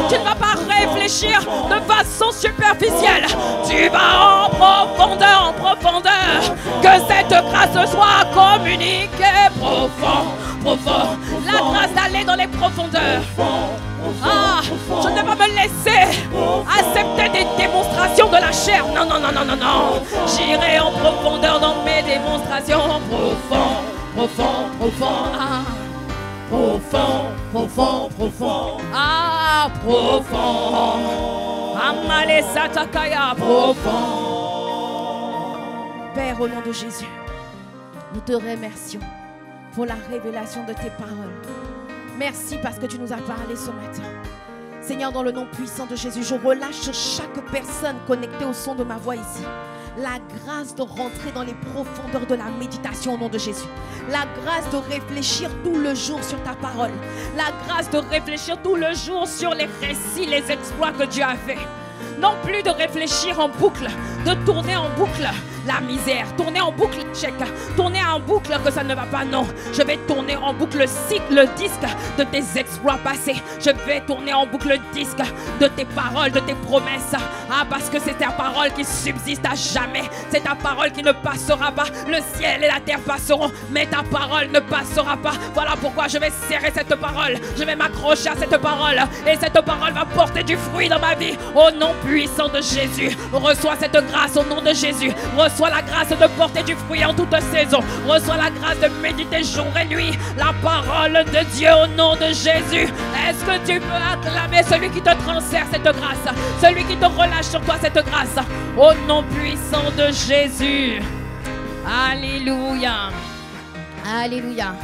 Tu ne vas pas réfléchir de façon superficielle. Tu vas en profondeur, en profondeur. Que cette grâce soit communiquée profond, profond. La grâce d'aller dans les profondeurs. Ah, je ne vais pas me laisser accepter des démonstrations de la chair. Non, non, non, non, non, non. J'irai en profondeur dans mes démonstrations. Profond, profond, profond. Ah, profond, profond, profond. Ah, profond. Amale Satakaya, profond. Père, au nom de Jésus, nous te remercions pour la révélation de tes paroles. Merci parce que tu nous as parlé ce matin. Seigneur, dans le nom puissant de Jésus, je relâche sur chaque personne connectée au son de ma voix ici la grâce de rentrer dans les profondeurs de la méditation au nom de Jésus. La grâce de réfléchir tout le jour sur ta parole. La grâce de réfléchir tout le jour sur les récits, les exploits que Dieu a fait. Non plus de réfléchir en boucle, de tourner en boucle la misère, tourner en boucle l'échec, tourner en boucle que ça ne va pas, non. Je vais tourner en boucle le disque de tes exploits passés. Je vais tourner en boucle le disque de tes paroles, de tes promesses. Ah, parce que c'est ta parole qui subsiste à jamais. C'est ta parole qui ne passera pas. Le ciel et la terre passeront, mais ta parole ne passera pas. Voilà pourquoi je vais serrer cette parole. Je vais m'accrocher à cette parole. Et cette parole va porter du fruit dans ma vie. Au nom puissant de Jésus, reçois cette grâce au nom de Jésus. Reçois la grâce de porter du fruit en toute saison. Reçois la grâce de méditer jour et nuit la parole de Dieu au nom de Jésus. Est-ce que tu peux acclamer celui qui te transfère cette grâce, celui qui te relâche sur toi cette grâce, au nom puissant de Jésus. Alléluia. Alléluia.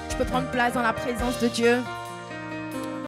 Tu peux prendre place dans la présence de Dieu.